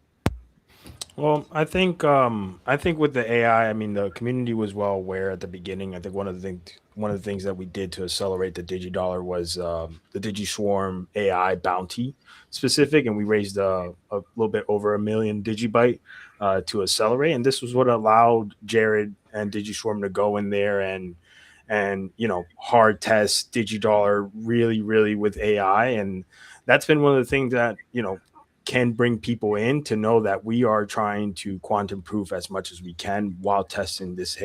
S3: Well, I think with the AI, I mean, the community was well aware at the beginning. I think one of the things that we did to accelerate the DigiDollar was the DigiSwarm AI bounty specific, and we raised a little bit over 1 million DigiByte to accelerate. And this was what allowed Jared and DigiSwarm to go in there and hard test DigiDollar really with AI, and that's been one of the things that can bring people in to know that we are trying to quantum proof as much as we can while testing these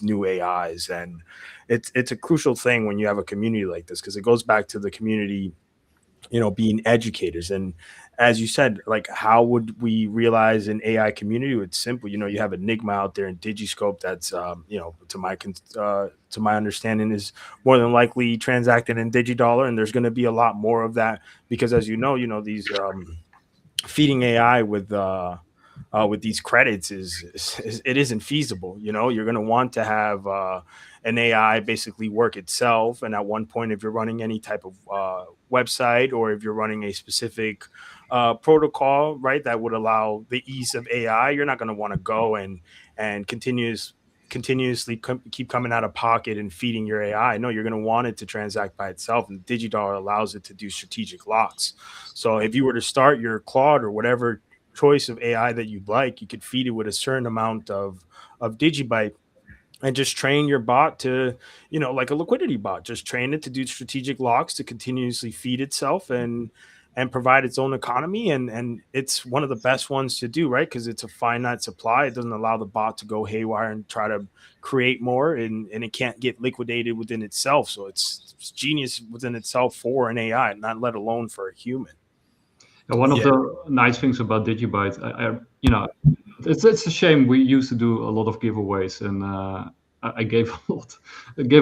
S3: new AIs. And it's a crucial thing when you have a community like this, because it goes back to the community being educators. And as you said, like, how would we realize an AI community? It's simple. You have Enigma out there in Digiscope that's to my understanding is more than likely transacted in DigiDollar, and there's going to be a lot more of that, because as these feeding AI with these credits it isn't feasible. You're going to want to have an AI basically work itself, and at one point, if you're running any type of website, or if you're running a specific protocol, right, that would allow the ease of AI, you're not going to want to go and continuously keep coming out of pocket and feeding your AI. No, you're going to want it to transact by itself, and DigiDollar allows it to do strategic locks. So if you were to start your Claude or whatever choice of AI that you'd like, you could feed it with a certain amount of DigiByte and just train your bot to, like a liquidity bot, just train it to do strategic locks to continuously feed itself and provide its own economy. And it's one of the best ones to do, right? Because it's a finite supply. It doesn't allow the bot to go haywire and try to create more, and it can't get liquidated within itself. So it's genius within itself for an AI, not let alone for a human.
S1: And one of the nice things about DigiByte, it's a shame we used to do a lot of giveaways, and I gave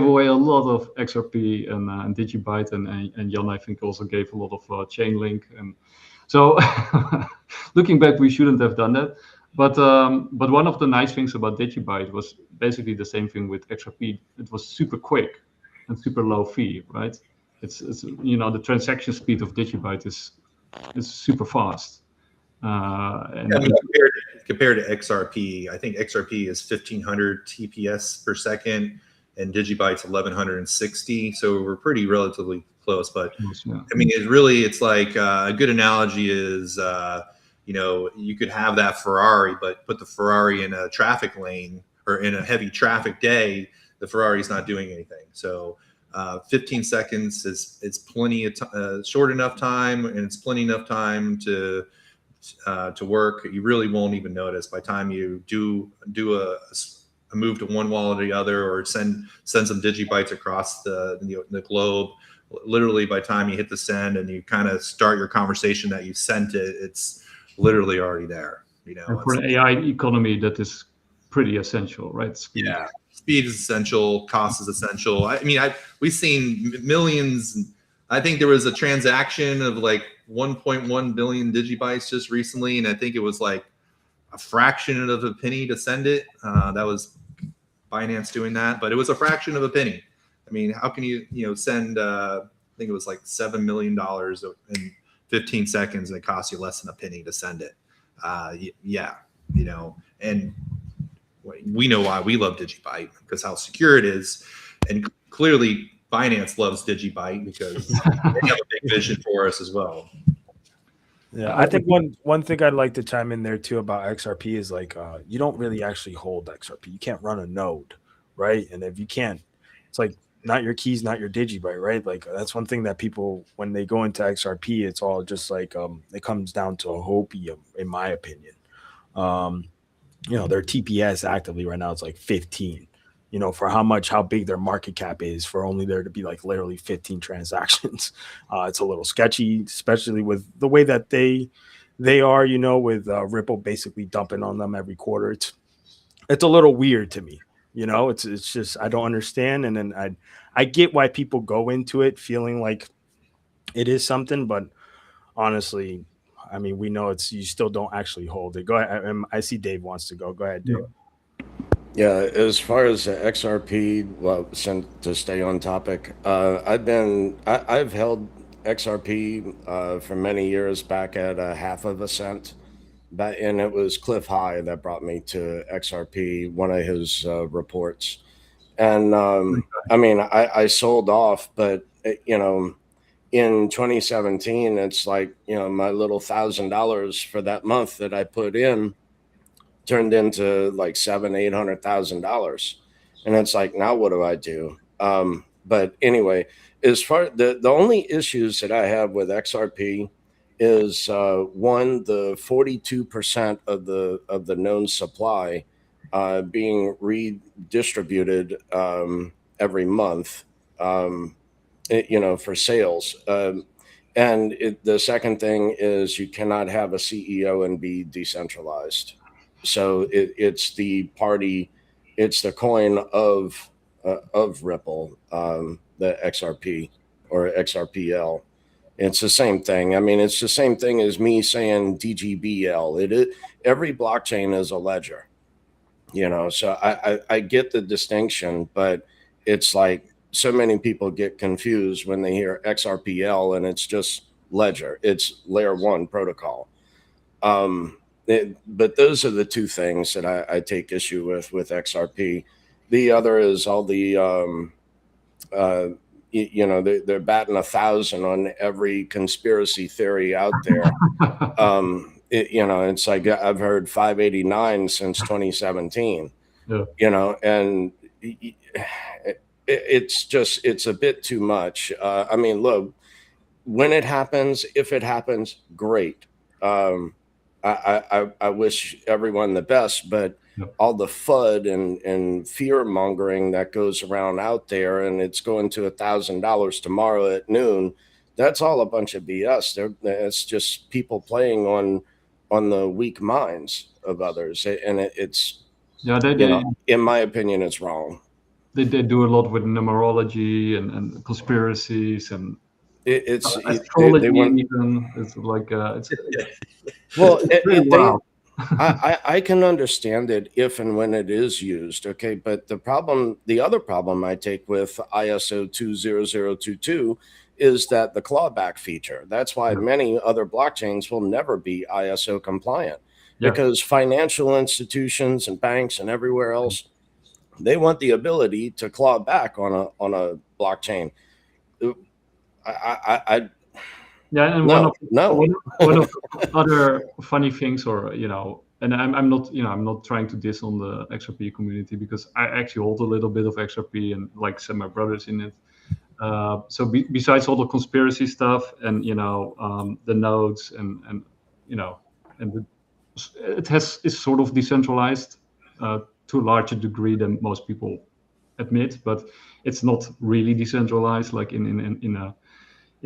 S1: away a lot of XRP and DigiByte, and Jan, I think, also gave a lot of Chainlink, and so looking back, we shouldn't have done that. But one of the nice things about DigiByte was basically the same thing with XRP. It was super quick and super low fee, right? It's the transaction speed of DigiByte is super fast.
S2: Compared to XRP, I think XRP is 1,500 TPS per second, and DigiByte's 1,160. So we're pretty relatively close. But
S1: yeah.
S2: I mean, it's like a good analogy is, you could have that Ferrari, but put the Ferrari in a traffic lane or in a heavy traffic day, the Ferrari's not doing anything. So 15 seconds is plenty of short enough time, and it's plenty enough time to work. You really won't even notice by the time you do a move to one wallet or the other, or send some DigiBytes across the globe. Literally, by the time you hit the send and you kind of start your conversation that you sent it, it's literally already there.
S1: And for an AI economy, that is pretty essential, right? Speed.
S2: Yeah. Speed is essential. Cost is essential. I mean, we've seen millions. I think there was a transaction of like 1.1 billion DigiBytes just recently, and I think it was like a fraction of a penny to send it. That was Binance doing that, but it was a fraction of a penny. I mean, how can you send? I think it was like $7 million in 15 seconds, and it costs you less than a penny to send it. And we know why we love DigiByte, because how secure it is, and clearly Binance loves DigiByte because they have a big vision for us as well.
S3: Yeah, I think one thing I'd like to chime in there too about XRP is like you don't really actually hold XRP. You can't run a node, right? And if you can't, it's like not your keys, not your DigiByte, right? Like that's one thing that people, when they go into XRP, it's all just like it comes down to a hopium, in my opinion. Their TPS actively right now it's like 15. you know, for how big their market cap is, for only there to be like literally 15 transactions. It's a little sketchy, especially with the way that they are, you know, with Ripple basically dumping on them every quarter. It's a little weird to me. You know, it's just, I don't understand. And then I get why people go into it feeling like it is something, but honestly, I mean, we know you still don't actually hold it. Go ahead. I see Dave wants to go. Go ahead, Dave.
S4: Yeah, as far as the XRP, well, to stay on topic, I've held XRP for many years back at a half of a cent, and it was Cliff High that brought me to XRP, one of his reports, and I mean, I sold off, but you know, in 2017, it's like, you know, my little $1,000 for that month that I put in turned into like $700,000-800,000, and it's like, now what do I do? But anyway, as far the only issues that I have with XRP is one, the 42% of the known supply being redistributed every month, you know, for sales. And the second thing is you cannot have a CEO and be decentralized. So it's the coin of Ripple, the XRP or XRPL. It's the same thing. I mean, it's the same thing as me saying DGBL. Every blockchain is a ledger, you know. So I get the distinction, but it's like so many people get confused when they hear XRPL, and it's just ledger. It's layer 1 protocol. But those are the two things that I take issue with XRP. The other is all the, you know, they're batting 1,000 on every conspiracy theory out there. You know, it's like I've heard 589 since 2017. Yeah. You know, and it's a bit too much. I mean, look, when it happens, if it happens, great. I wish everyone the best, but all the FUD and fear mongering that goes around out there, and it's going to $1,000 tomorrow at noon. That's all a bunch of BS. It's just people playing on the weak minds of others, and it's you know, in my opinion, it's wrong.
S1: They do a lot with numerology and conspiracies and. It's like it's
S4: well, it's I can understand it if and when it is used, okay, but the other problem I take with ISO 20022 is that the clawback feature. That's why many other blockchains will never be ISO compliant, because financial institutions and banks and everywhere else, they want the ability to claw back on a blockchain.
S1: And one of the other funny things, or you know, and I'm not, you know, I'm not trying to diss on the XRP community, because I actually hold a little bit of XRP and like said, my brother's in it. So besides all the conspiracy stuff and, you know, the nodes and you know, and it's sort of decentralized to a larger degree than most people admit, but it's not really decentralized like in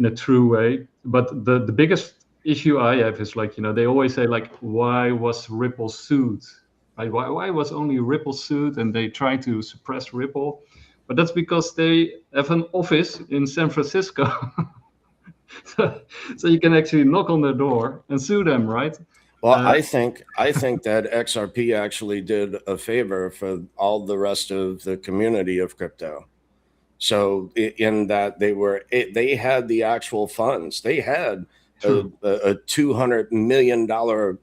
S1: a true way. But the biggest issue I have is, like, you know, they always say, like, why was Ripple sued? Like, why was only Ripple sued? And they try to suppress Ripple, but that's because they have an office in San Francisco. So you can actually knock on their door and sue them, right?
S4: Well, I think that XRP actually did a favor for all the rest of the community of crypto. So in that they had the actual funds. They had a $200 million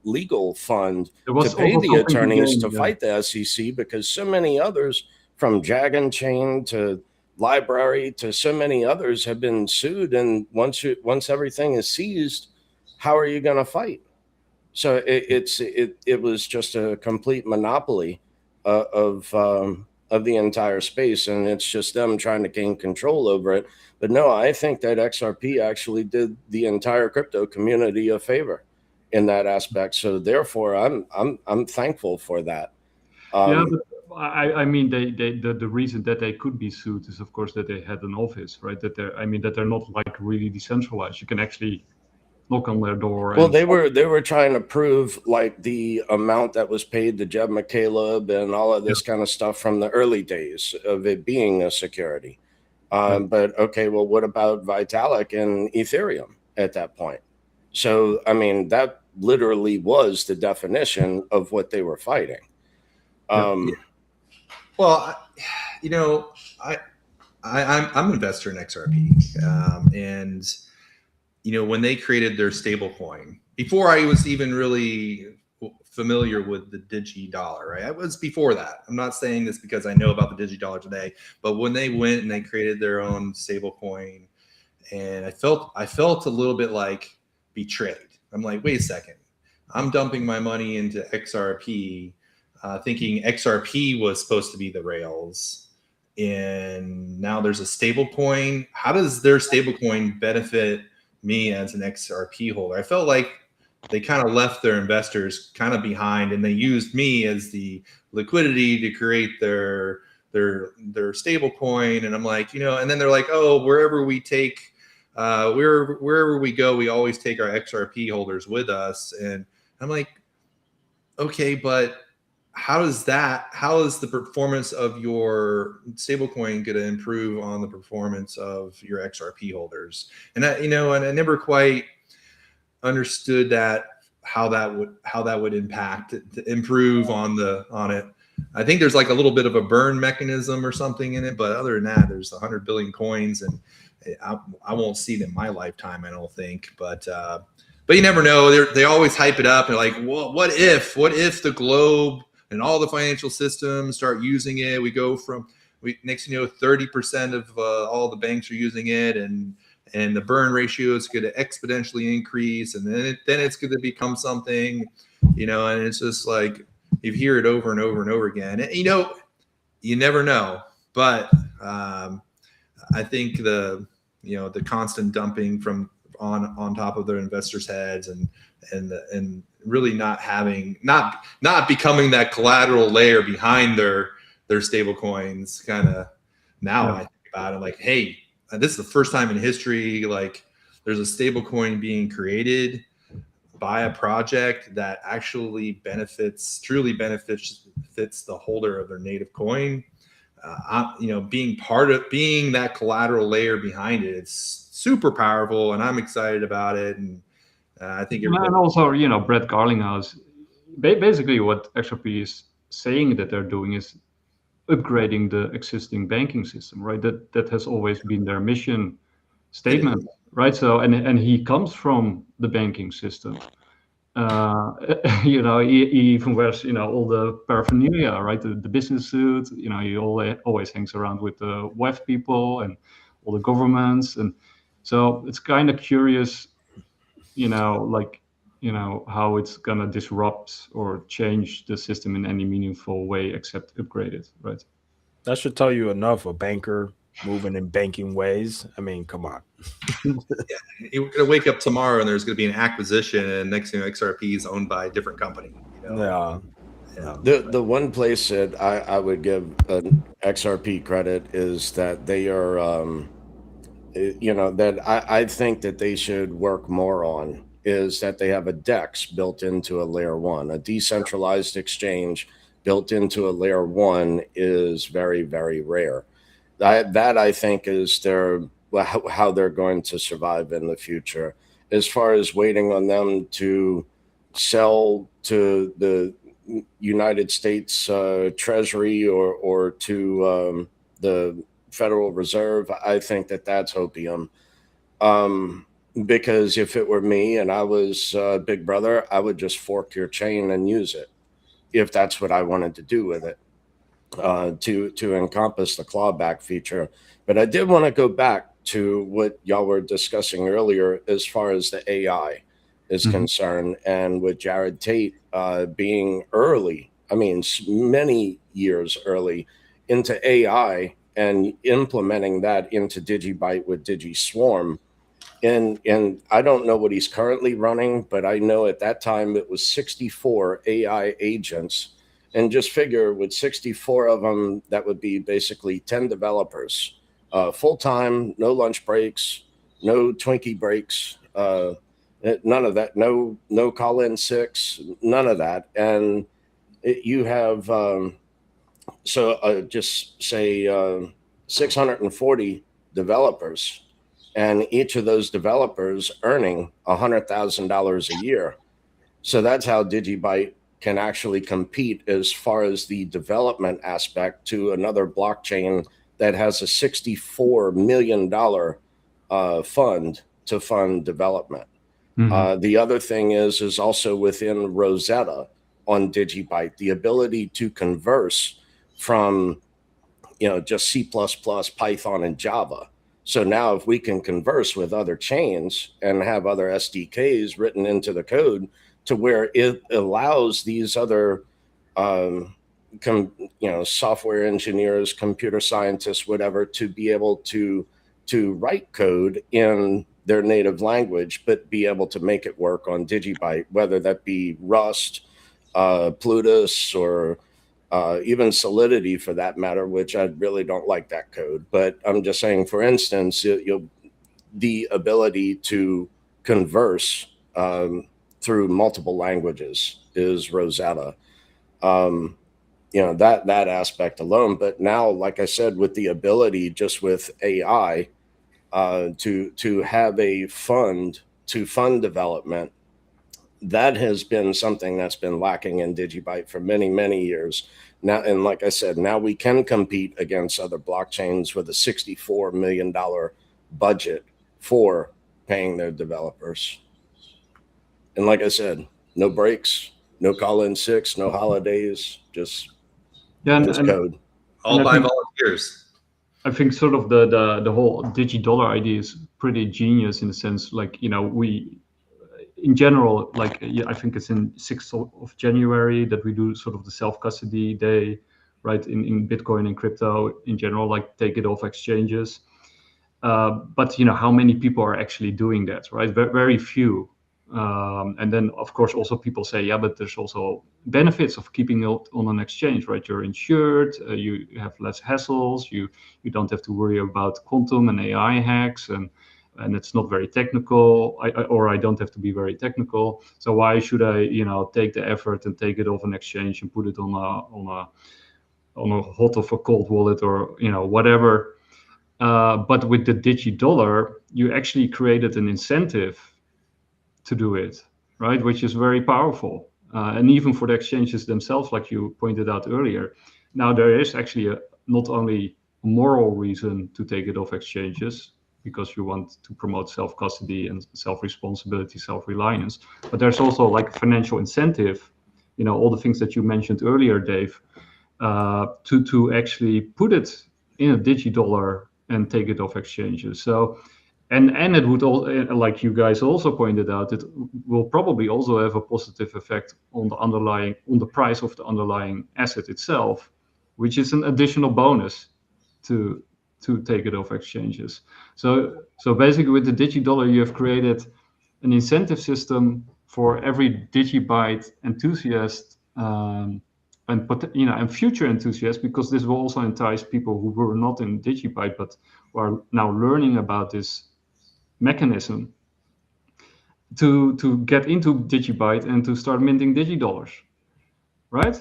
S4: legal fund to pay the attorneys to fight the SEC, because so many others, from Dragon Chain to Library to so many others, have been sued. And once everything is seized, how are you going to fight? So it was just a complete monopoly of the entire space, and it's just them trying to gain control over it. But no, I think that XRP actually did the entire crypto community a favor in that aspect. So therefore, I'm thankful for that.
S1: But I mean, the reason that they could be sued is, of course, that they had an office, right? That they're not like really decentralized. You can actually knock on their door.
S4: Well, they were trying to prove like the amount that was paid to Jeb McCaleb and all of this kind of stuff from the early days of it being a security. But okay, well, what about Vitalik and Ethereum at that point? So, I mean, that literally was the definition of what they were fighting.
S2: Well, you know, I'm an investor in XRP, and you know, when they created their stablecoin, before I was even really familiar with the DigiDollar, right? I was before that. I'm not saying this because I know about the DigiDollar today, but when they went and they created their own stablecoin, and I felt a little bit like betrayed. I'm like, wait a second, I'm dumping my money into XRP, thinking XRP was supposed to be the rails, and now there's a stablecoin. How does their stablecoin benefit me as an XRP holder? I felt like they kind of left their investors kind of behind, and they used me as the liquidity to create their stable coin. And I'm like, you know, and then they're like, oh, wherever we go, we always take our XRP holders with us. And I'm like, okay, but how is the performance of your stablecoin going to improve on the performance of your XRP holders? And I never quite understood how that would impact to improve on it. I think there's like a little bit of a burn mechanism or something in it, but other than that, there's 100 billion coins, and I won't see it in my lifetime, I don't think. But you never know. They always hype it up. They're like, well, what if the globe and all the financial systems start using it? Next thing you know, 30% of all the banks are using it, and the burn ratio is going to exponentially increase, and then it's going to become something, you know. And it's just like you hear it over and over and over again. And, you know, you never know. But I think the constant dumping from on top of their investors' heads, and really not becoming that collateral layer behind their stable coins. Kind of now I think about it like, hey, this is the first time in history like there's a stable coin being created by a project that actually truly benefits the holder of their native coin. Being that collateral layer behind it, it's super powerful, and I'm excited about it. And I think
S1: and also, you know, Brett Garlinghouse, basically what XRP is saying that they're doing is upgrading the existing banking system, right? That has always been their mission statement, right? So, and he comes from the banking system. You know, he even wears, you know, all the paraphernalia, right? The business suit, you know, he always hangs around with the WEF people and all the governments. And so it's kind of curious, you know, like, you know, how it's going to disrupt or change the system in any meaningful way except upgrade it, right?
S3: That should tell you enough. A banker moving in banking ways. I mean, come on.
S2: You're going to wake up tomorrow and there's going to be an acquisition, and next thing, XRP is owned by a different company. You know?
S3: Yeah.
S4: The one place that I would give an XRP credit is that they are, you know, that I think that they should work more on is that they have a DEX built into a layer one. A decentralized exchange built into a layer one is very, very rare. That I think is how they're going to survive in the future. As far as waiting on them to sell to the United States Treasury or to the Federal Reserve, I think that's opium. Because if it were me and I was Big Brother, I would just fork your chain and use it if that's what I wanted to do with it, to encompass the clawback feature. But I did want to go back to what y'all were discussing earlier as far as the AI is concerned, and with Jared Tate being early, I mean, many years early into AI and implementing that into DigiByte with DigiSwarm. And I don't know what he's currently running, but I know at that time it was 64 AI agents And just figure with 64 of them, that would be basically 10 developers, full time, no lunch breaks, no Twinkie breaks, none of that, no call in six, none of that. And you have just say 640 developers, and each of those developers earning $100,000 a year. So that's how DigiByte can actually compete as far as the development aspect to another blockchain that has a $64 million fund to fund development. The other thing is also within Rosetta on DigiByte, the ability to converse from just C++, Python, and Java. So now if we can converse with other chains and have other SDKs written into the code to where it allows these other software engineers, computer scientists, whatever, to be able to write code in their native language, but be able to make it work on DigiByte, whether that be Rust, Plutus, or even Solidity for that matter, which I really don't like that code. But I'm just saying, for instance, the ability to converse through multiple languages is Rosetta. That aspect alone. But now, like I said, with the ability just with AI to have a fund to fund development, that has been something that's been lacking in DigiByte for many, many years now. And like I said, now we can compete against other blockchains with a $64 million budget for paying their developers. And like I said, no breaks, no call-in six, no holidays, just code.
S2: All by volunteers.
S1: I think sort of the whole DigiDollar idea is pretty genius in the sense, like, we, in general, like, I think it's in 6th of January that we do sort of the self-custody day, right, in Bitcoin and crypto in general, like take it off exchanges. But how many people are actually doing that, right? Very few. And then, of course, also people say, yeah, but there's also benefits of keeping it on an exchange, right? You're insured, you have less hassles, you don't have to worry about quantum and AI hacks, and it's not very technical, I don't have to be very technical. So why should I, take the effort and take it off an exchange and put it on a hot of a cold wallet or whatever. But with the DigiDollar, you actually created an incentive to do it, right? Which is very powerful. And even for the exchanges themselves, like you pointed out earlier, now there is actually not only a moral reason to take it off exchanges, because you want to promote self-custody and self-responsibility, self-reliance, but there's also like a financial incentive, all the things that you mentioned earlier, Dave, to actually put it in a DigiDollar and take it off exchanges. So, and it would all, like you guys also pointed out, it will probably also have a positive effect on the price of the underlying asset itself, which is an additional bonus to take it off exchanges. So basically with the DigiDollar, you have created an incentive system for every DigiByte enthusiast and future enthusiasts, because this will also entice people who were not in DigiByte but who are now learning about this mechanism to get into DigiByte and to start minting DigiDollars, right?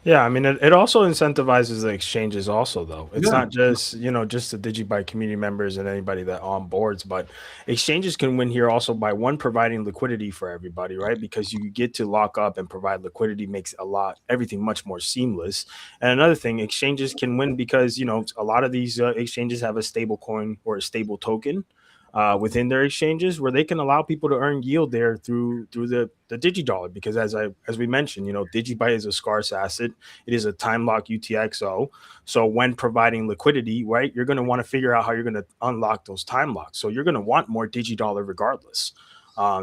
S3: Yeah, I mean, it also incentivizes the exchanges also, though. It's not just, just the DigiByte community members and anybody that onboards, but exchanges can win here also by, one, providing liquidity for everybody, right? Because you get to lock up and provide liquidity, makes everything much more seamless. And another thing, exchanges can win because, a lot of these exchanges have a stable coin or a stable token within their exchanges, where they can allow people to earn yield there through the DigiDollar. Because as we mentioned, DigiByte is a scarce asset. It is a time lock UTXO. So when providing liquidity, right, you're going to want to figure out how you're going to unlock those time locks. So you're going to want more DigiDollar regardless,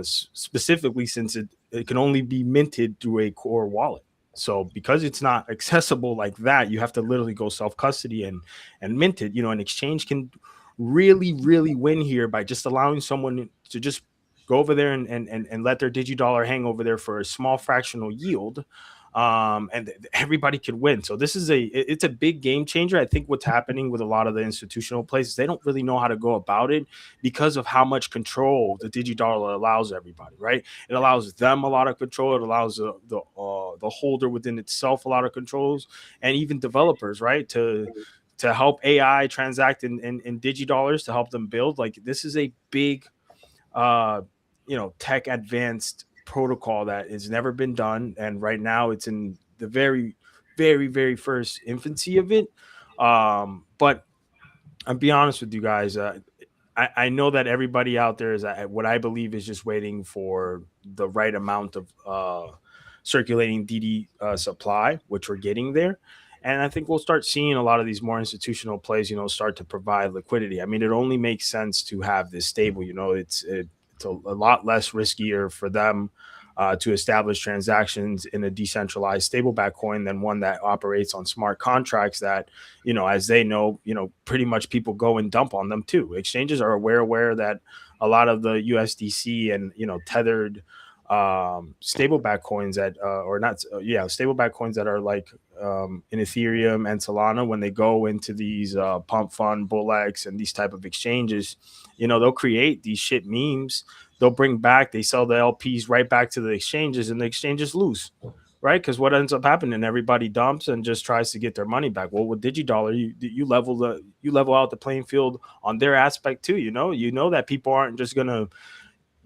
S3: specifically since it can only be minted through a core wallet. So because it's not accessible like that, you have to literally go self-custody and mint it. An exchange can really, really win here by just allowing someone to just go over there and let their DigiDollar hang over there for a small fractional yield. and everybody could win. So this is it's a big game changer. I think what's happening with a lot of the institutional places, they don't really know how to go about it because of how much control the DigiDollar allows everybody, right? It allows them a lot of control. It allows the holder within itself a lot of controls, and even developers, right, to help AI transact in DigiDollars, to help them build. Like, this is a big tech advanced protocol that has never been done, and right now it's in the very, very, very first infancy of it. But I'll be honest with you guys, I know that everybody out there is what I believe is just waiting for the right amount of circulating DD supply, which we're getting there. And I think we'll start seeing a lot of these more institutional plays, start to provide liquidity. I mean, it only makes sense to have this stable. It's a lot less riskier for them to establish transactions in a decentralized stableback coin than one that operates on smart contracts that, as they know, pretty much people go and dump on them too. Exchanges are aware that a lot of the USDC and, tethered stableback coins that stableback coins that are like in Ethereum and Solana, when they go into these pump fund, Bullex, and these type of exchanges, they'll create these shit memes. They'll bring back, they sell the LPs right back to the exchanges, and the exchanges lose, right? Because what ends up happening, everybody dumps and just tries to get their money back. Well, with DigiDollar, you level out the playing field on their aspect too. You know that people aren't just gonna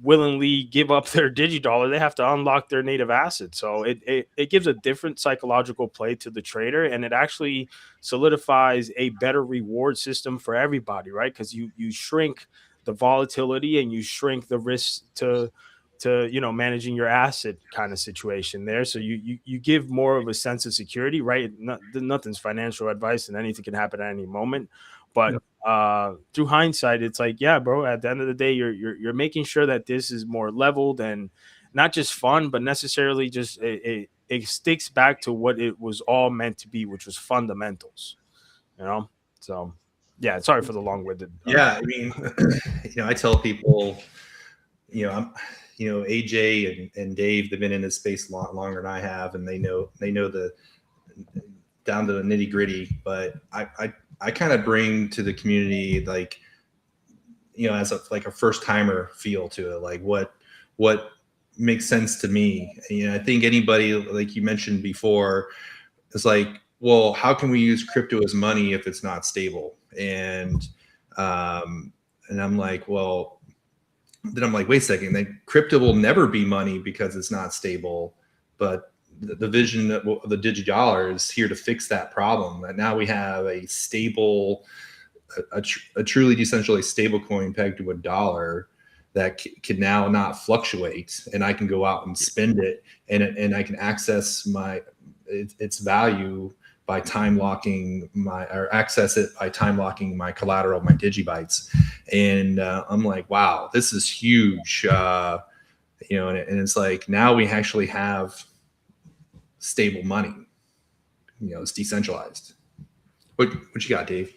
S3: willingly give up their DigiDollar. They have to unlock their native asset. So it gives a different psychological play to the trader, and it actually solidifies a better reward system for everybody, right? Because you shrink the volatility and you shrink the risk to managing your asset kind of situation there. So you give more of a sense of security, right? Nothing's financial advice, and anything can happen at any moment. But through hindsight, it's like, yeah, bro, at the end of the day, you're making sure that this is more leveled and not just fun, but necessarily just it sticks back to what it was all meant to be, which was fundamentals, So yeah, sorry for the long-winded.
S2: Yeah, I mean, I tell people, AJ and Dave, they've been in this space a lot longer than I have, and they know the down to the nitty-gritty. But I kind of bring to the community, like, as a first timer feel to it, like what makes sense to me. I think anybody, like you mentioned before, is like, well, how can we use crypto as money if it's not stable? And I'm like, well, then I'm like, wait a second, crypto will never be money because it's not stable. But the vision of the DigiDollar is here to fix that problem. That now we have a stable, a truly decentralized stable coin pegged to a dollar that can now not fluctuate, and I can go out and spend it, and I can access its value by time locking access it by time locking my collateral, my digibytes. And I'm like, wow, this is huge. And it's like, now we actually have stable money. It's decentralized. What you got, Dave?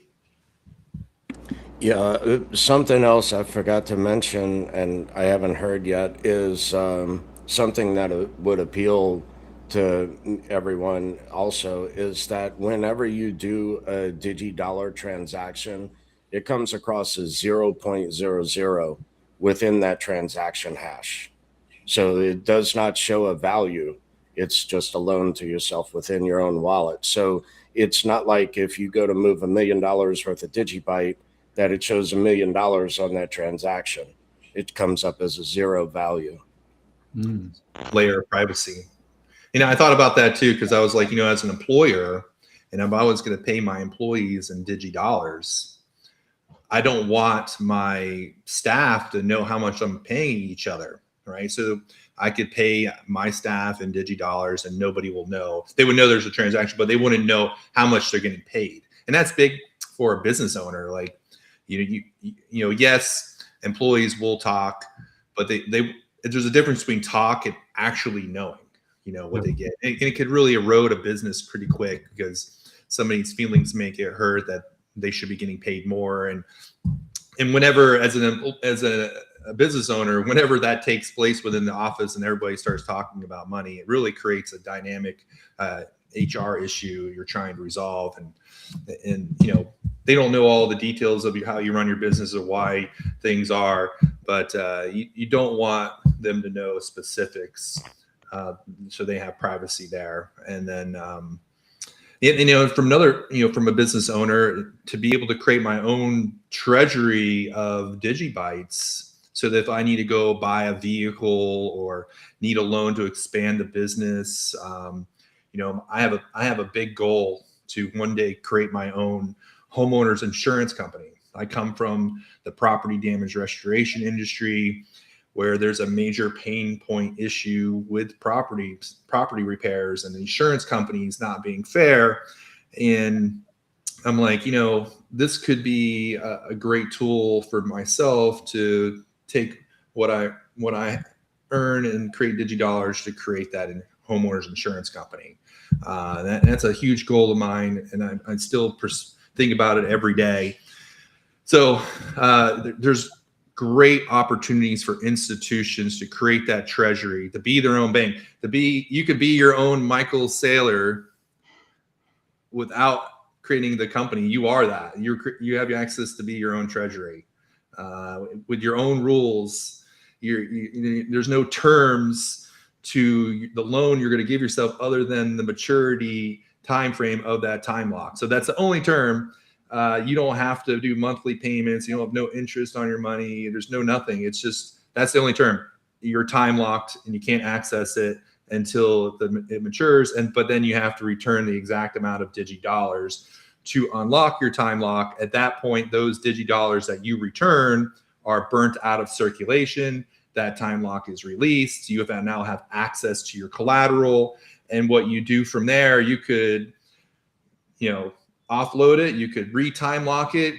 S4: Yeah, something else I forgot to mention, and I haven't heard yet, is something that would appeal to everyone also, is that whenever you do a DigiDollar transaction, it comes across as 0.00 within that transaction hash. So it does not show a value. It's just a loan to yourself within your own wallet. So it's not like if you go to move $1 million worth of digibyte that it shows $1 million on that transaction. It comes up as a zero value.
S2: Layer of privacy. I thought about that too, because I was like, as an employer, and if I was going to pay my employees in DigiDollars, I don't want my staff to know how much I'm paying each other, right? So I could pay my staff in DigiDollars and nobody will know. They would know there's a transaction, but they wouldn't know how much they're getting paid. And that's big for a business owner. Like, yes, employees will talk, but there's a difference between talk and actually knowing, what they get. And it could really erode a business pretty quick, because somebody's feelings may get hurt that they should be getting paid more. And whenever, as a a business owner, whenever that takes place within the office and everybody starts talking about money, it really creates a dynamic HR issue you're trying to resolve. And they don't know all the details of how you run your business or why things are, but you don't want them to know specifics, so they have privacy there. And then from a business owner, to be able to create my own treasury of digibytes, so that if I need to go buy a vehicle or need a loan to expand the business, I have a big goal to one day create my own homeowners insurance company. I come from the property damage restoration industry, where there's a major pain point issue with property repairs and insurance companies not being fair. And I'm like, this could be a great tool for myself to take what I earn and create DigiDollars to create that in homeowners insurance company. That's a huge goal of mine, and I still think about it every day. So there's great opportunities for institutions to create that treasury, to be their own bank, you could be your own Michael Saylor without creating the company. You are that. You have access to be your own treasury with your own rules. There's no terms to the loan you're going to give yourself other than the maturity time frame of that time lock. So that's the only term. You don't have to do monthly payments. You don't have no interest on your money. There's no nothing. It's just, that's the only term. You're time locked and you can't access it until it matures. But then you have to return the exact amount of DigiDollars to unlock your time lock. At that point, those DigiDollars that you return are burnt out of circulation. That time lock is released. You now have access to your collateral. And what you do from there, you could, offload it. You could re-time lock it,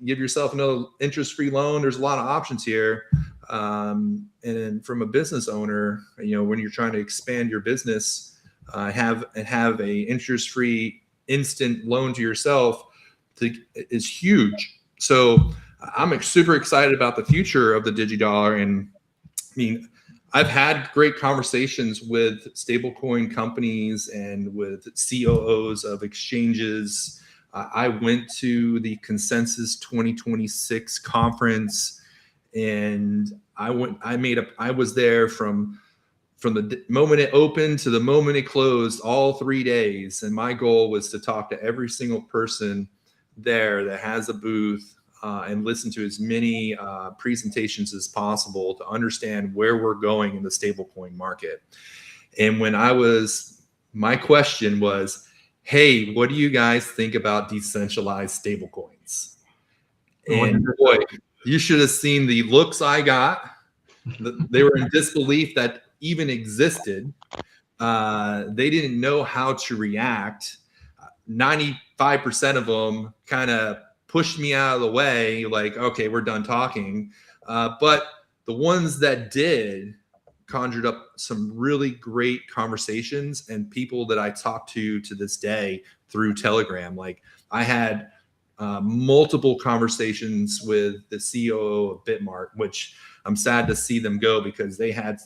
S2: give yourself another interest-free loan. There's a lot of options here. And from a business owner, when you're trying to expand your business, have a interest-free instant loan to yourself is huge. So I'm super excited about the future of the DigiDollar. And I've had great conversations with stablecoin companies and with COOs of exchanges. I went to the Consensus 2026 conference, and I was there from the moment it opened to the moment it closed, all 3 days. And my goal was to talk to every single person there that has a booth and listen to as many presentations as possible to understand where we're going in the stablecoin market. And my question was, hey, what do you guys think about decentralized stablecoins? And boy, you should have seen the looks I got. They were in disbelief that even existed. They didn't know how to react. 95% of them kind of pushed me out of the way, like, okay, we're done talking. But the ones that did conjured up some really great conversations, and people that I talk to this day through Telegram. Like, I had multiple conversations with the COO of Bitmart, which I'm sad to see them go, because they had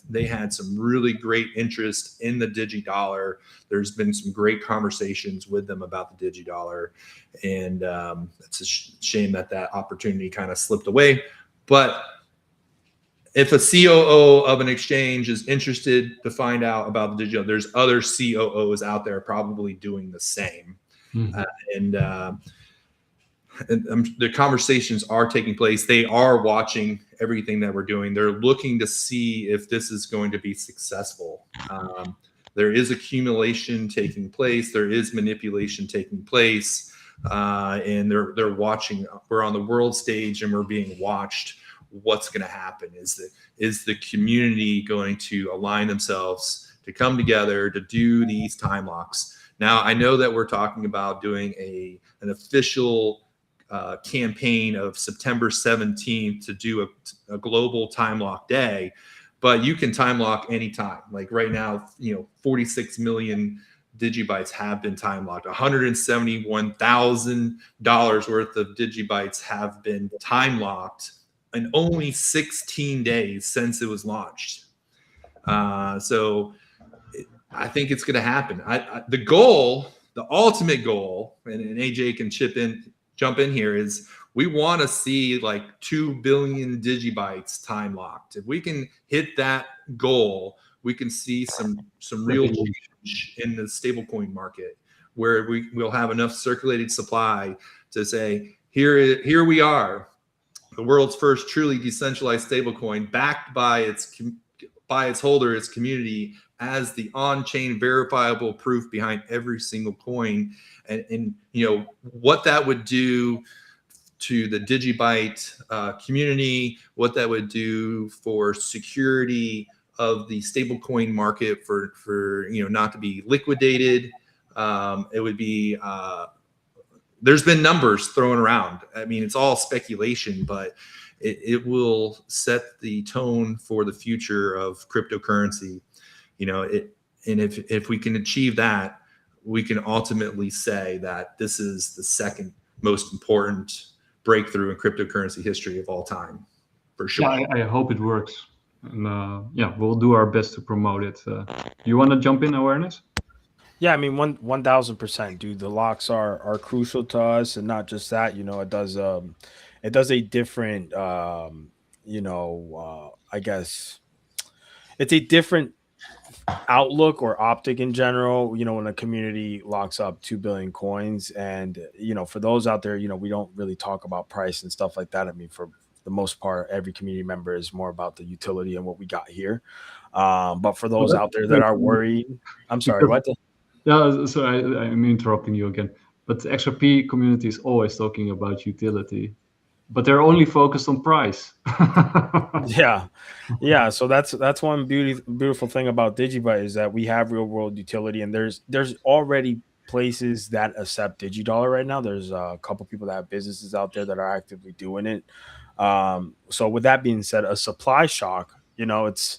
S2: some really great interest in the DigiDollar. There's been some great conversations with them about the DigiDollar, and it's a shame that opportunity kind of slipped away. But if a COO of an exchange is interested to find out about the DigiDollar, there's other COOs out there probably doing the same. And the conversations are taking place. They are watching everything that we're doing. They're looking to see if this is going to be successful. There is accumulation taking place. There is manipulation taking place. And they're watching. We're on the world stage and we're being watched. What's going to happen? Is the community going to align themselves to come together to do these time locks? Now, I know that we're talking about doing an official campaign of September 17th to do a global time lock day, but you can time lock anytime. Like right now, 46 million digibytes have been time locked. $171,000 worth of digibytes have been time locked in only 16 days since it was launched. So I think it's going to happen. The goal, the ultimate goal, and AJ can jump in here, is we want to see like 2 billion digibytes time locked. If we can hit that goal, we can see some real change in the stablecoin market, where we'll have enough circulating supply to say, here we are, the world's first truly decentralized stablecoin, backed by its holder, its community, as the on-chain verifiable proof behind every single coin. And what that would do to the DigiByte community, what that would do for security of the stablecoin market, for not to be liquidated. It would be there's been numbers thrown around. I mean, it's all speculation, but it will set the tone for the future of cryptocurrency. And if we can achieve that, we can ultimately say that this is the second most important breakthrough in cryptocurrency history of all time, for sure.
S1: Yeah, I hope it works. And we'll do our best to promote it. You want to jump in, Awareness?
S3: Yeah, I mean, 1,000%, dude. The locks are crucial to us, and not just that. It does a different, I guess it's a different outlook or optic in general. When a community locks up 2 billion coins, and for those out there, we don't really talk about price and stuff like that. I mean, for the most part, every community member is more about the utility and what we got here. But for those out there that are worried, I'm sorry, what?
S1: Yeah, so I'm interrupting you again. But the XRP community is always talking about utility, but they're only focused on price.
S3: Yeah. So that's one beautiful thing about DigiByte, is that we have real world utility, and there's already places that accept DigiDollar right now. There's a couple people that have businesses out there that are actively doing it. So with that being said, a supply shock, it's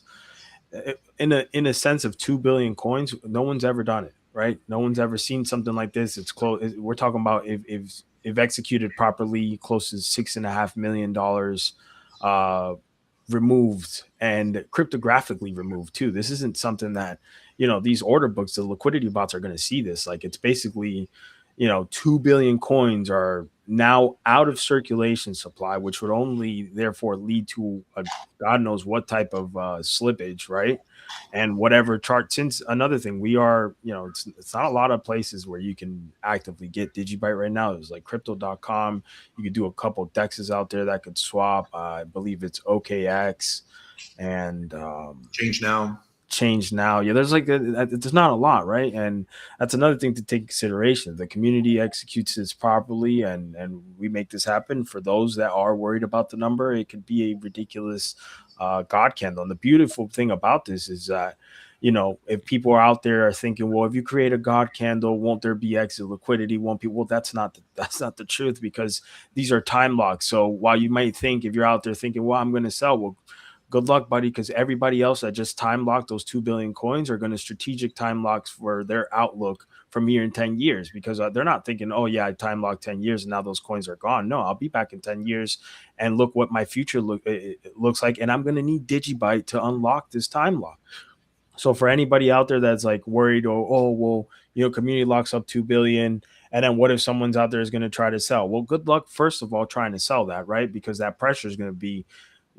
S3: in a sense of 2 billion coins. No one's ever done it, right? No one's ever seen something like this. It's close. We're talking about if executed properly, close to $6.5 million removed, and cryptographically removed too. This isn't something that, these order books, the liquidity bots are going to see this. Like, it's basically, 2 billion coins are now out of circulation supply, which would only therefore lead to a God knows what type of slippage, right? And whatever chart. Since another thing, we are, it's not a lot of places where you can actively get DigiByte right now. There's like crypto.com. You could do a couple of dexes out there that could swap. I believe it's OKX and Change now. Yeah, there's there's not a lot, right? And that's another thing to take consideration. The community executes this properly, and we make this happen. For those that are worried about the number, it could be a ridiculous God candle. And the beautiful thing about this is that, if people are out there are thinking, well, if you create a God candle, won't there be exit liquidity? Won't people? Well, that's not the truth, because these are time locks. So while you might think, if you're out there thinking, well, I'm going to sell, well, good luck, buddy, because everybody else that just time locked those 2 billion coins are going to strategic time locks for their outlook from here in 10 years, because they're not thinking, oh, yeah, I time locked 10 years and now those coins are gone. No, I'll be back in 10 years and look what my future looks like. And I'm going to need DigiByte to unlock this time lock. So for anybody out there that's like worried, community locks up 2 billion. And then what if someone's out there is going to try to sell? Well, good luck, first of all, trying to sell that, right? Because that pressure is going to be,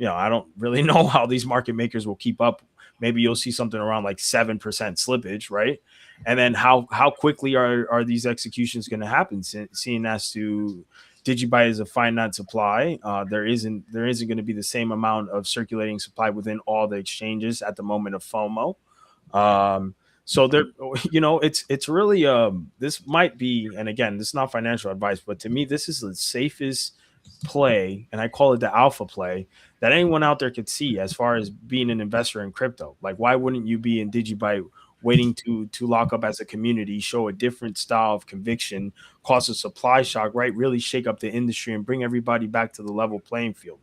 S3: I don't really know how these market makers will keep up. Maybe you'll see something around like 7% slippage, right? And then how quickly are these executions going to happen? Seeing as to DigiByte is a finite supply, there isn't going to be the same amount of circulating supply within all the exchanges at the moment of FOMO. So there, it's really this might be, and again, this is not financial advice, but to me, this is the safest play, and I call it the alpha play, that anyone out there could see as far as being an investor in crypto. Like, why wouldn't you be in DigiByte waiting to lock up as a community, show a different style of conviction, cause a supply shock, right? Really shake up the industry and bring everybody back to the level playing field.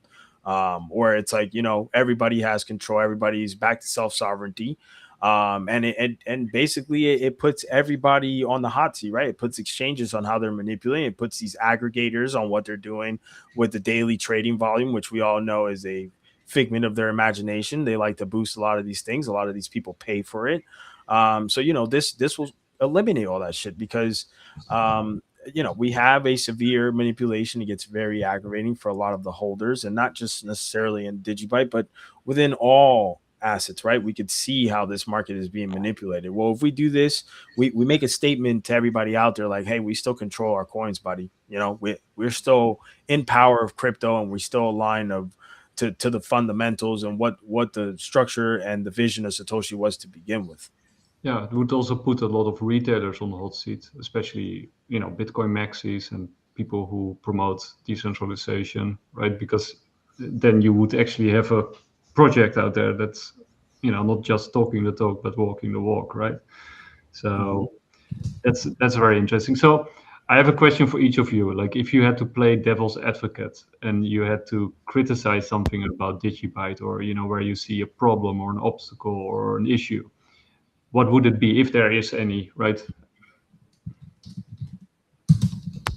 S3: Where it's like, everybody has control, everybody's back to self-sovereignty. And basically it puts everybody on the hot seat, right? It puts exchanges on how they're manipulating. It puts these aggregators on what they're doing with the daily trading volume, which we all know is a figment of their imagination. They like to boost a lot of these things. A lot of these people pay for it. So this will eliminate all that shit because we have a severe manipulation. It gets very aggravating for a lot of the holders, and not just necessarily in DigiByte, but within all assets, right? We could see how this market is being manipulated. Well, if we do this, we make a statement to everybody out there like, hey, we still control our coins, buddy. We're still in power of crypto, and we still align to the fundamentals and what the structure and the vision of Satoshi was to begin with.
S1: Yeah, it would also put a lot of retailers on the hot seat, especially, Bitcoin maxis and people who promote decentralization, right? Because then you would actually have a project out there that's, not just talking the talk, but walking the walk, right? So that's very interesting. So I have a question for each of you. Like, if you had to play devil's advocate and you had to criticize something about DigiByte, or, where you see a problem or an obstacle or an issue, what would it be, if there is any, right?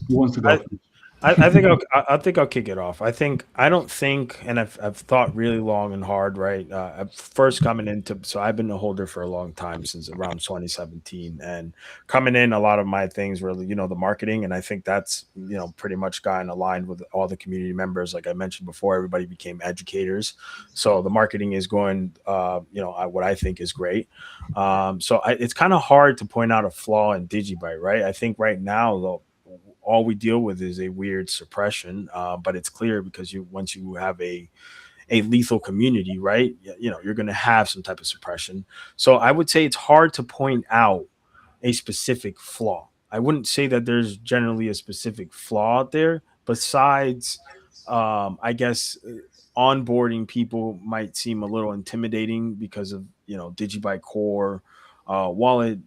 S1: Who wants to go first?
S3: I think I'll kick it off. I don't think, and I've thought really long and hard, right? First coming into, so I've been a holder for a long time, since around 2017, and coming in, a lot of my things were, the marketing, and I think that's, pretty much gotten aligned with all the community members. Like I mentioned before, everybody became educators, so the marketing is going, what I think is great. It's kind of hard to point out a flaw in DigiByte, right? I think right now, though, all we deal with is a weird suppression, but it's clear because once you have a lethal community, right, you're going to have some type of suppression. So I would say it's hard to point out a specific flaw. I wouldn't say that there's generally a specific flaw out there, besides, I guess, onboarding people might seem a little intimidating because of, DigiByte Core wallet.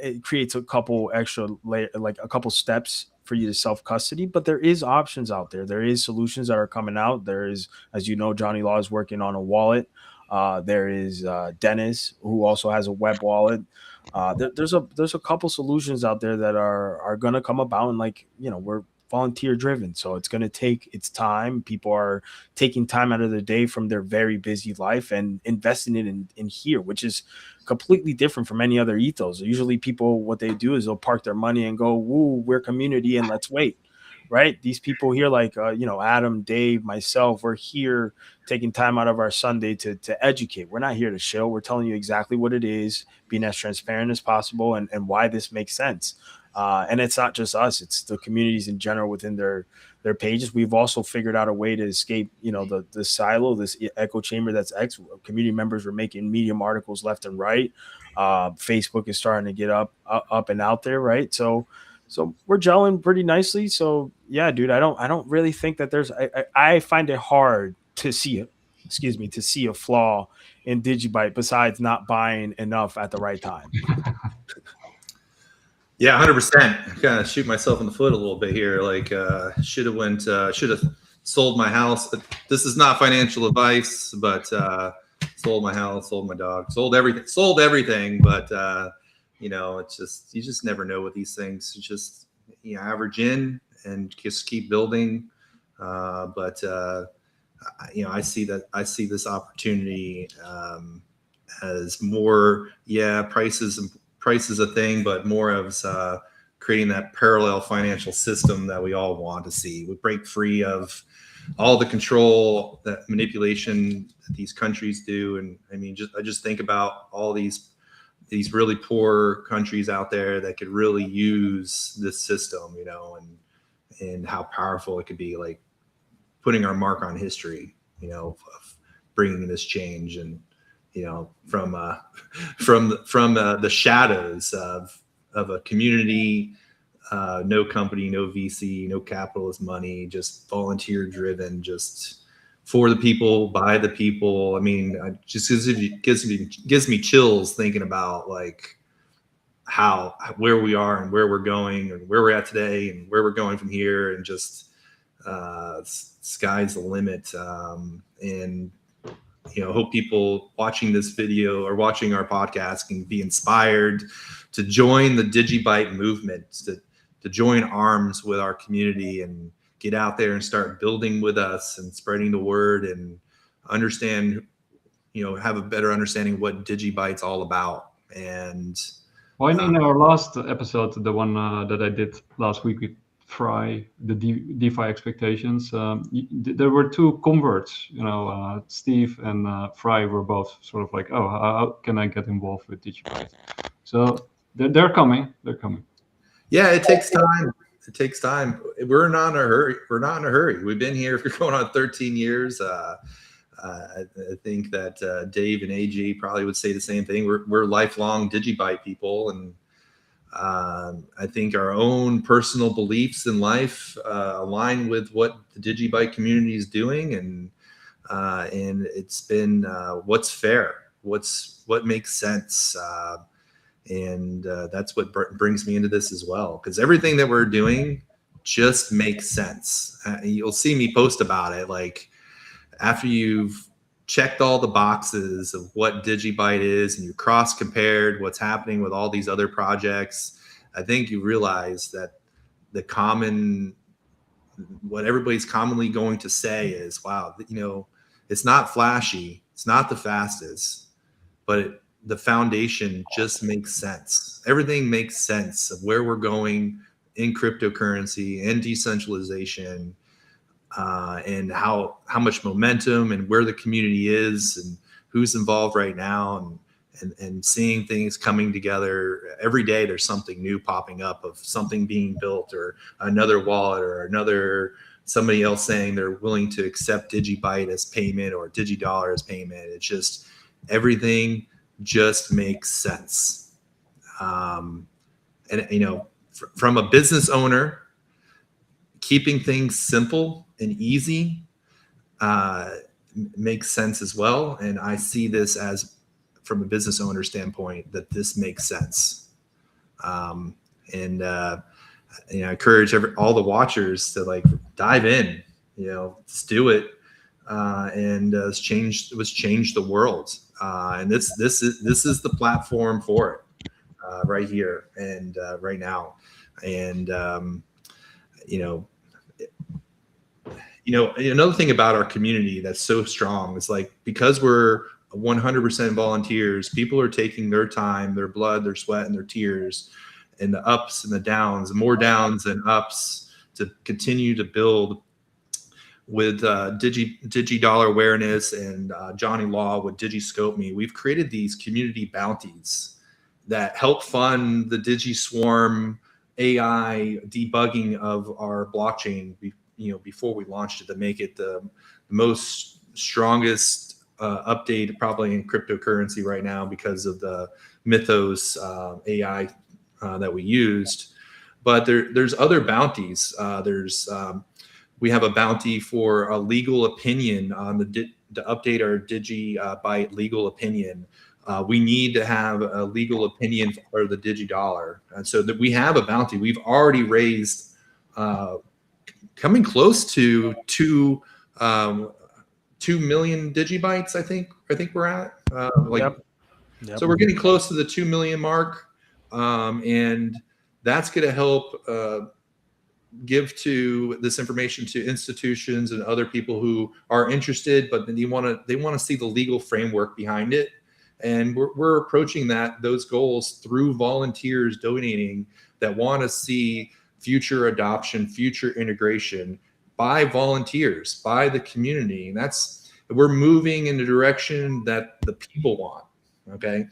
S3: It creates a couple extra like a couple steps for you to self-custody, but there is options out there. There is solutions that are coming out. There is, as you know, Johnny Law is working on a wallet. There is Dennis, who also has a web wallet. There's a couple solutions out there that are going to come about, and we're volunteer driven, so it's going to take its time. People are taking time out of their day from their very busy life and investing it in here, which is completely different from any other ethos. Usually people, what they do is they'll park their money and go, woo, we're community and let's wait, right? These people here, like Adam, Dave, myself, we're here taking time out of our Sunday to educate. We're not here to show. We're telling you exactly what it is, being as transparent as possible, and why this makes sense. And it's not just us, it's the communities in general within their pages. We've also figured out a way to escape, the silo, this echo chamber that's community members were making Medium articles left and right. Facebook is starting to get up and out there, right? So we're gelling pretty nicely. So yeah, dude, I don't really think that I find it hard to see a flaw in DigiByte besides not buying enough at the right time.
S2: Yeah, 100%. Kind of shoot myself in the foot a little bit here. Like, should have sold my house. This is not financial advice, but sold my house, sold my dog, sold everything. But it's just, you just never know with these things. You just average in and just keep building. I see this opportunity as more, price is a thing, but more of creating that parallel financial system that we all want to see. We break free of all the control, that manipulation that these countries do. And I mean, I just think about all these really poor countries out there that could really use this system, and how powerful it could be, like putting our mark on history, of bringing this change, and from the shadows of a community, no company, no VC, no capitalist money, just volunteer driven, just for the people, by the people. I mean, just gives me chills thinking about like where we are and where we're going and where we're at today and where we're going from here, and just sky's the limit. And hope people watching this video or watching our podcast can be inspired to join the DigiByte movement, to join arms with our community and get out there and start building with us and spreading the word and understand, have a better understanding what DigiByte's all about. And
S1: in our last episode, the one that I did last week with Fry, the DeFi expectations, there were two converts. Steve and Fry were both sort of like, oh, how can I get involved with DigiByte? So they're coming. They're coming.
S2: Yeah, it takes time. It takes time. We're not in a hurry. We've been here for going on 13 years. I think that Dave and AG probably would say the same thing. We're lifelong DigiByte people, and I think our own personal beliefs in life align with what the DigiByte community is doing, and it's been what's fair, what makes sense, and that's what brings me into this as well, because everything that we're doing just makes sense. You'll see me post about it, like after you've checked all the boxes of what DigiByte is and you cross compared what's happening with all these other projects, I think you realize that what everybody's commonly going to say is, wow, it's not flashy, it's not the fastest, but the foundation just makes sense. Everything makes sense of where we're going in cryptocurrency and decentralization, and how much momentum and where the community is and who's involved right now, and seeing things coming together every day. There's something new popping up of something being built, or another wallet, or somebody else saying they're willing to accept DigiByte as payment or DigiDollars as payment. It's just, everything just makes sense. And from a business owner, keeping things simple and easy makes sense as well. And I see this as, from a business owner standpoint, that this makes sense. I encourage all the watchers to dive in, let's do it. And let's change the world. And this is the platform for it, right here and right now. And another thing about our community that's so strong is, because we're 100% volunteers, people are taking their time, their blood, their sweat, and their tears, and the ups and the downs, more downs than ups, to continue to build with DigiDollar awareness, and Johnny Law with DigiScope.me. We've created these community bounties that help fund the DigiSwarm AI debugging of our blockchain, before we launched it, to make it the most strongest update probably in cryptocurrency right now, because of the Mythos AI that we used. But there's other bounties. We have a bounty for a legal opinion on to update our DigiByte legal opinion. We need to have a legal opinion for the DigiDollar, and so that we have a bounty. We've already raised, coming close to 2 million DigiBytes. I think we're at. Yep. So we're getting close to the 2 million mark, and that's going to help give to this information to institutions and other people who are interested, but then they want to see the legal framework behind it. And we're approaching those goals through volunteers donating that want to see future adoption, future integration by volunteers, by the community. And we're moving in the direction that the people want. Okay.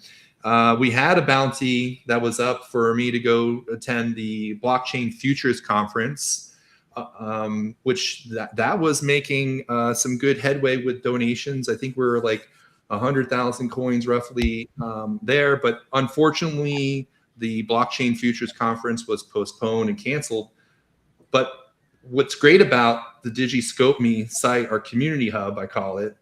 S2: We had a bounty that was up for me to go attend the Blockchain Futures Conference, which that was making some good headway with donations. I think we're 100,000 coins roughly there, but unfortunately the Blockchain Futures Conference was postponed and canceled. But what's great about the DigiScope.me site, our community hub, I call it,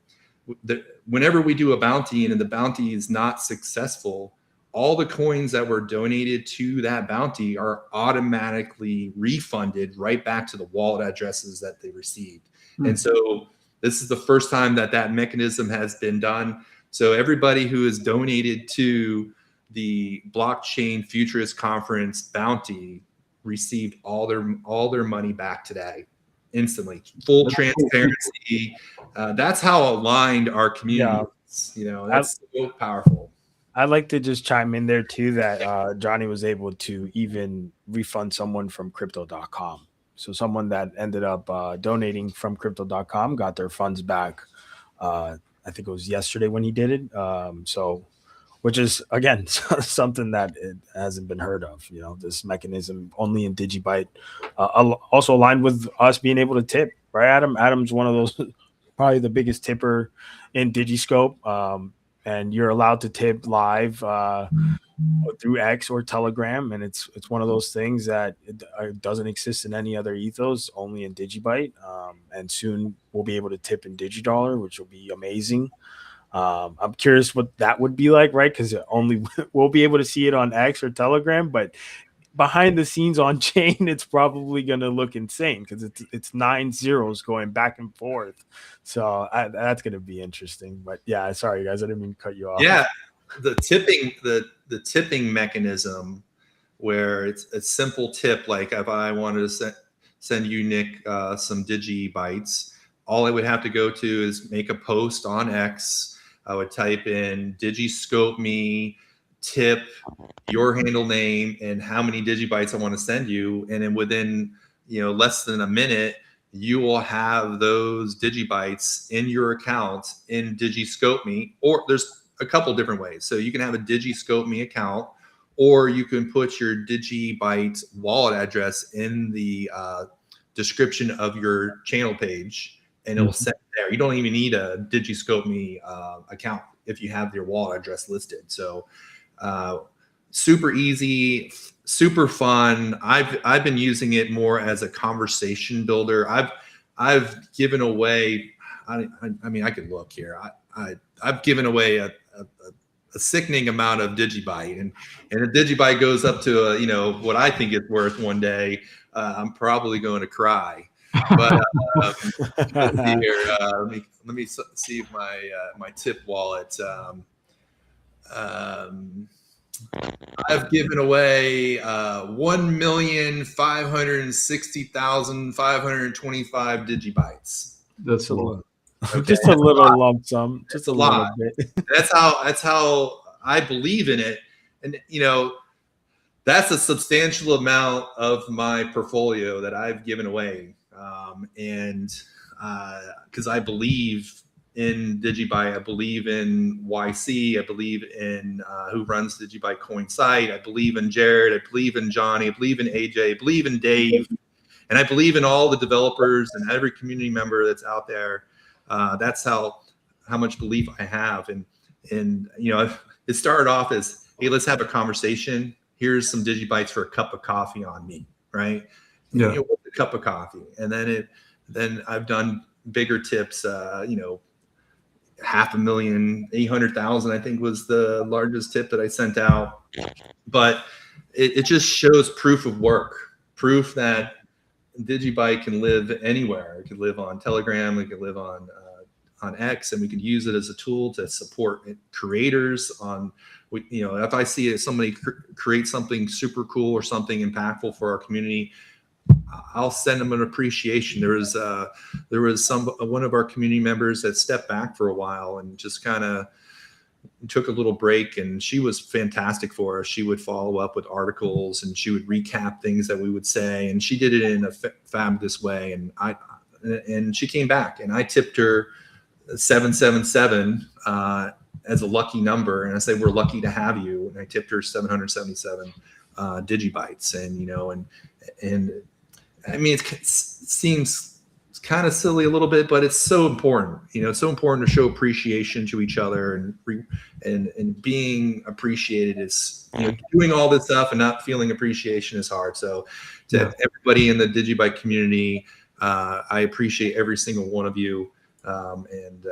S2: whenever we do a bounty and the bounty is not successful, all the coins that were donated to that bounty are automatically refunded right back to the wallet addresses that they received. And so This is the first time that mechanism has been done. So everybody who has donated to the Blockchain Futurist Conference bounty received all their money back today, instantly. Full transparency. That's how aligned our community is. That's so powerful.
S3: I'd like to just chime in there too that Johnny was able to even refund someone from crypto.com. So someone that ended up donating from crypto.com got their funds back. I think it was yesterday when he did it. Which is, again, something that it hasn't been heard of, this mechanism only in DigiByte, also aligned with us being able to tip, right, Adam? Adam's one of those, probably the biggest tipper in Digiscope. And you're allowed to tip live through X or Telegram. And it's one of those things that it doesn't exist in any other ethos, only in DigiByte. And soon we'll be able to tip in DigiDollar, which will be amazing. I'm curious what that would be like, right? Because only we'll be able to see it on X or Telegram, but behind the scenes on chain, it's probably going to look insane because it's 9 zeros going back and forth. So that's going to be interesting. But yeah, sorry guys, I didn't mean to cut you off.
S2: Yeah, the tipping mechanism, where it's a simple tip. Like if I wanted to send you, Nick, some DigiBytes, all I would have to go to is make a post on X. I would type in Digiscope me, tip, your handle name, and how many DigiBytes I want to send you. And then within less than a minute, you will have those DigiBytes in your account in Digiscope me. Or there's a couple different ways. So you can have a Digiscope me account, or you can put your DigiByte wallet address in the description of your channel page, and it'll send there. You don't even need a Digiscope me account if you have your wallet address listed. So super easy, super fun. I've been using it more as a conversation builder. I've given away. I mean, I could look here. I've given away a sickening amount of DigiByte, and if DigiByte goes up to what I think it's worth one day, I'm probably going to cry. But here, let me see if my tip wallet. I've given away 1,560,525 DigiBytes.
S1: That's a lot.
S3: Okay. Just a little lump sum. Just a lot. Bit.
S2: That's how I believe in it, and that's a substantial amount of my portfolio that I've given away. And because I believe in DigiByte, I believe in YC, I believe in who runs DigiByte Coin site, I believe in Jared, I believe in Johnny, I believe in AJ, I believe in Dave, and I believe in all the developers and every community member that's out there. That's how much belief I have. And it started off as, hey, let's have a conversation. Here's some DigiBytes for a cup of coffee on me, right?
S1: Yeah.
S2: What's a cup of coffee? And then I've done bigger tips, 500,000, 800,000, I think was the largest tip that I sent out. But it just shows proof of work, proof that DigiByte can live anywhere. It could live on Telegram, it could live on X, and we can use it as a tool to support creators on, if I see somebody create something super cool or something impactful for our community, I'll send them an appreciation. There was one of our community members that stepped back for a while and just kind of took a little break, and she was fantastic for us. She would follow up with articles, and she would recap things that we would say, and she did it in a fabulous way. And she came back, and I tipped her 777 as a lucky number, and I said, we're lucky to have you. And I tipped her 777 DigiBytes, and I mean, it seems kind of silly a little bit, but it's so important. It's so important to show appreciation to each other, and being appreciated is, doing all this stuff and not feeling appreciation is hard. So to everybody in the DigiByte community, I appreciate every single one of you. And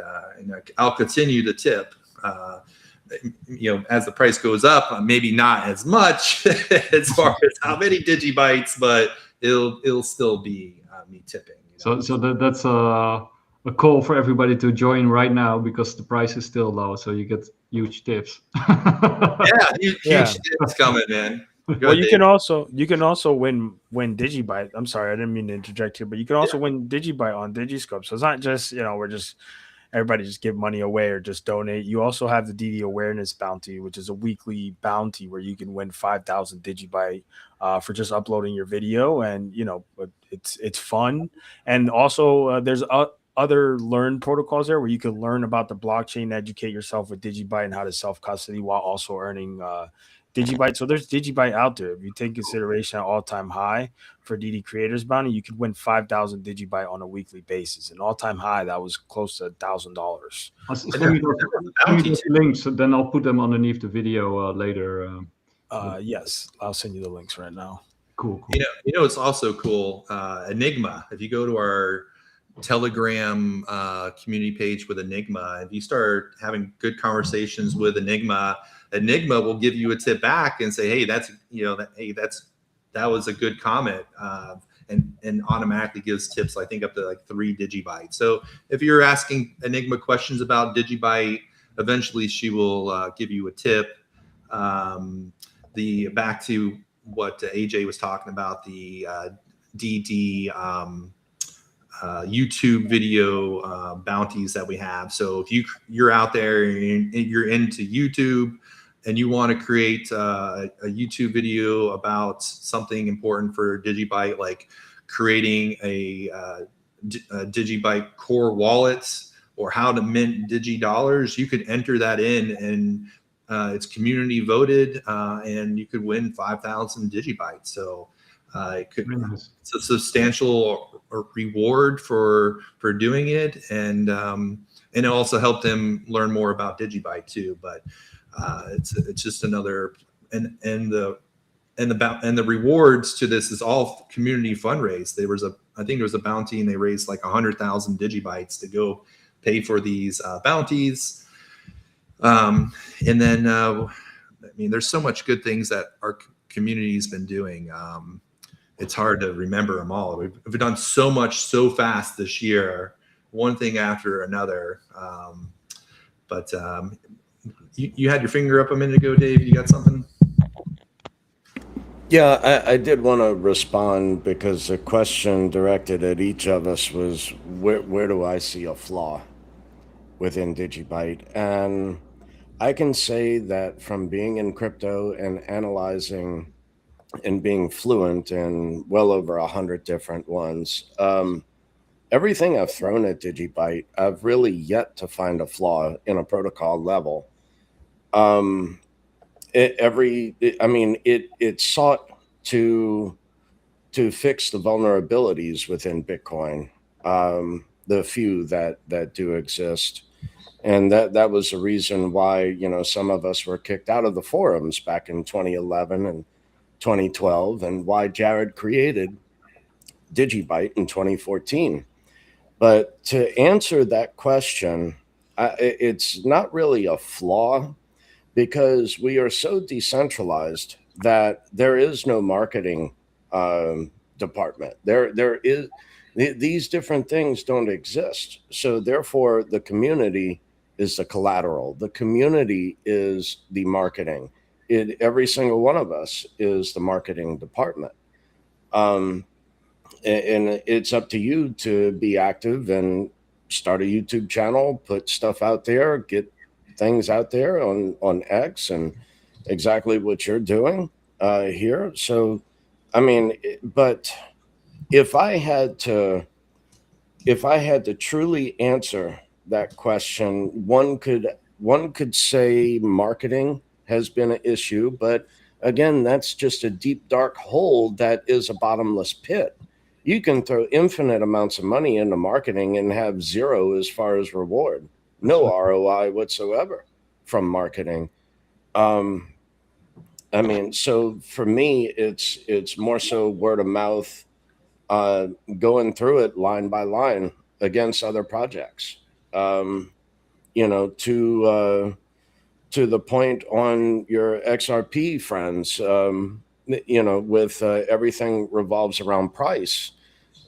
S2: I'll continue to tip, as the price goes up, maybe not as much as far as how many DigiBytes, but it'll still be me tipping.
S1: So that's a a call for everybody to join right now because the price is still low, so you get huge tips.
S2: Yeah, huge
S3: Yeah.
S2: tips coming, man.
S3: Well, you can also win DigiByte. I'm sorry, I didn't mean to interject here, but you can also win DigiByte on Digiscope. So it's not just, we're just everybody just give money away or just donate. You also have the DD Awareness Bounty, which is a weekly bounty where you can win 5,000 DigiByte for just uploading your video, and it's fun. And also there's other learn protocols there where you can learn about the blockchain, educate yourself with DigiByte and how to self custody while also earning DigiByte. So there's DigiByte out there. If you take consideration an all-time high for DD Creators Bounty, you could win 5,000 DigiByte on a weekly basis. An all-time high that was close to $1,000.
S1: Send me those links, then I'll put them underneath the video later.
S3: Yes, I'll send you the links right now.
S1: Cool.
S2: It's also cool. Enigma. If you go to our Telegram community page with Enigma, if you start having good conversations with Enigma will give you a tip back and say, hey, that was a good comment, and automatically gives tips, I think up to like 3 DigiByte. So if you're asking Enigma questions about DigiByte, eventually she will give you a tip. Back to what AJ was talking about, the DD YouTube video bounties that we have. So if you're out there and you're into YouTube and you want to create a YouTube video about something important for DigiByte, like creating a DigiByte core wallets or how to mint DigiDollars, you could enter that in, and it's community voted, and you could win 5,000 DigiByte. So it's a substantial reward for doing it, and it also helped them learn more about DigiByte too. But it's just another, and the rewards to this is all community fundraise. I think there was a bounty, and they raised like 100,000 DigiBytes to go pay for these bounties. And then there's so much good things that our community's been doing. It's hard to remember them all. We've done so much so fast this year, one thing after another. But you had your finger up a minute ago, Dave. You got something?
S4: Yeah, I did want to respond because the question directed at each of us was, where do I see a flaw within DigiByte? And I can say that from being in crypto and analyzing and being fluent in well over 100 different ones, everything I've thrown at DigiByte, I've really yet to find a flaw in a protocol level. It sought to fix the vulnerabilities within Bitcoin, the few that do exist. And that was the reason why, some of us were kicked out of the forums back in 2011 and 2012, and why Jared created DigiByte in 2014. But to answer that question, it's not really a flaw, because we are so decentralized that there is no marketing department. These different things don't exist. So therefore, the community is the collateral. The community is the marketing. Every single one of us is the marketing department. And it's up to you to be active and start a YouTube channel, put stuff out there, get things out there on X, and exactly what you're doing here. So, but if I had to truly answer that question, one could say marketing has been an issue, but again, that's just a deep, dark hole that is a bottomless pit. You can throw infinite amounts of money into marketing and have zero as far as reward, no ROI whatsoever from marketing. So for me, it's more so word of mouth, going through it line by line against other projects, to the point on your XRP friends, with everything revolves around price.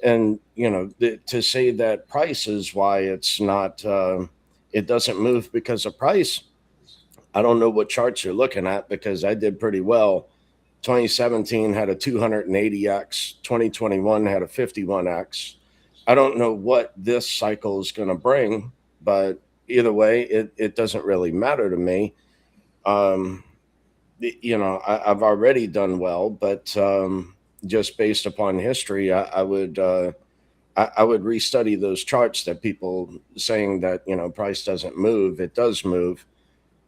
S4: And, you know, to say that price is why it's not, it doesn't move because of price. I don't know what charts you're looking at, because I did pretty well. 2017 had a 280x, 2021 had a 51x. I don't know what this cycle is going to bring, but either way, it doesn't really matter to me. You know, I've already done well, but just based upon history, I would restudy those charts that people saying that, you know, price doesn't move. It does move,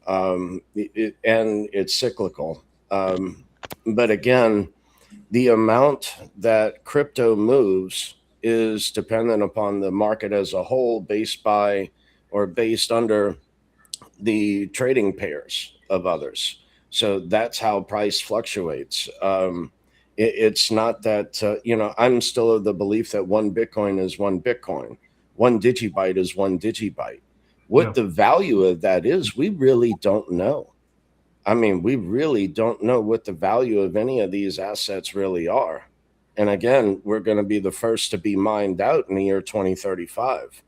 S4: and it's cyclical. But again, the amount that crypto moves is dependent upon the market as a whole, based by or based under the trading pairs of others. So that's how price fluctuates. It's not that, you know, I'm still of the belief that one Bitcoin is one Bitcoin. One digibyte is one digibyte. What the value of that is, we really don't know. I mean, we really don't know what the value of any of these assets really are. And again, we're going to be the first to be mined out in the year 2035.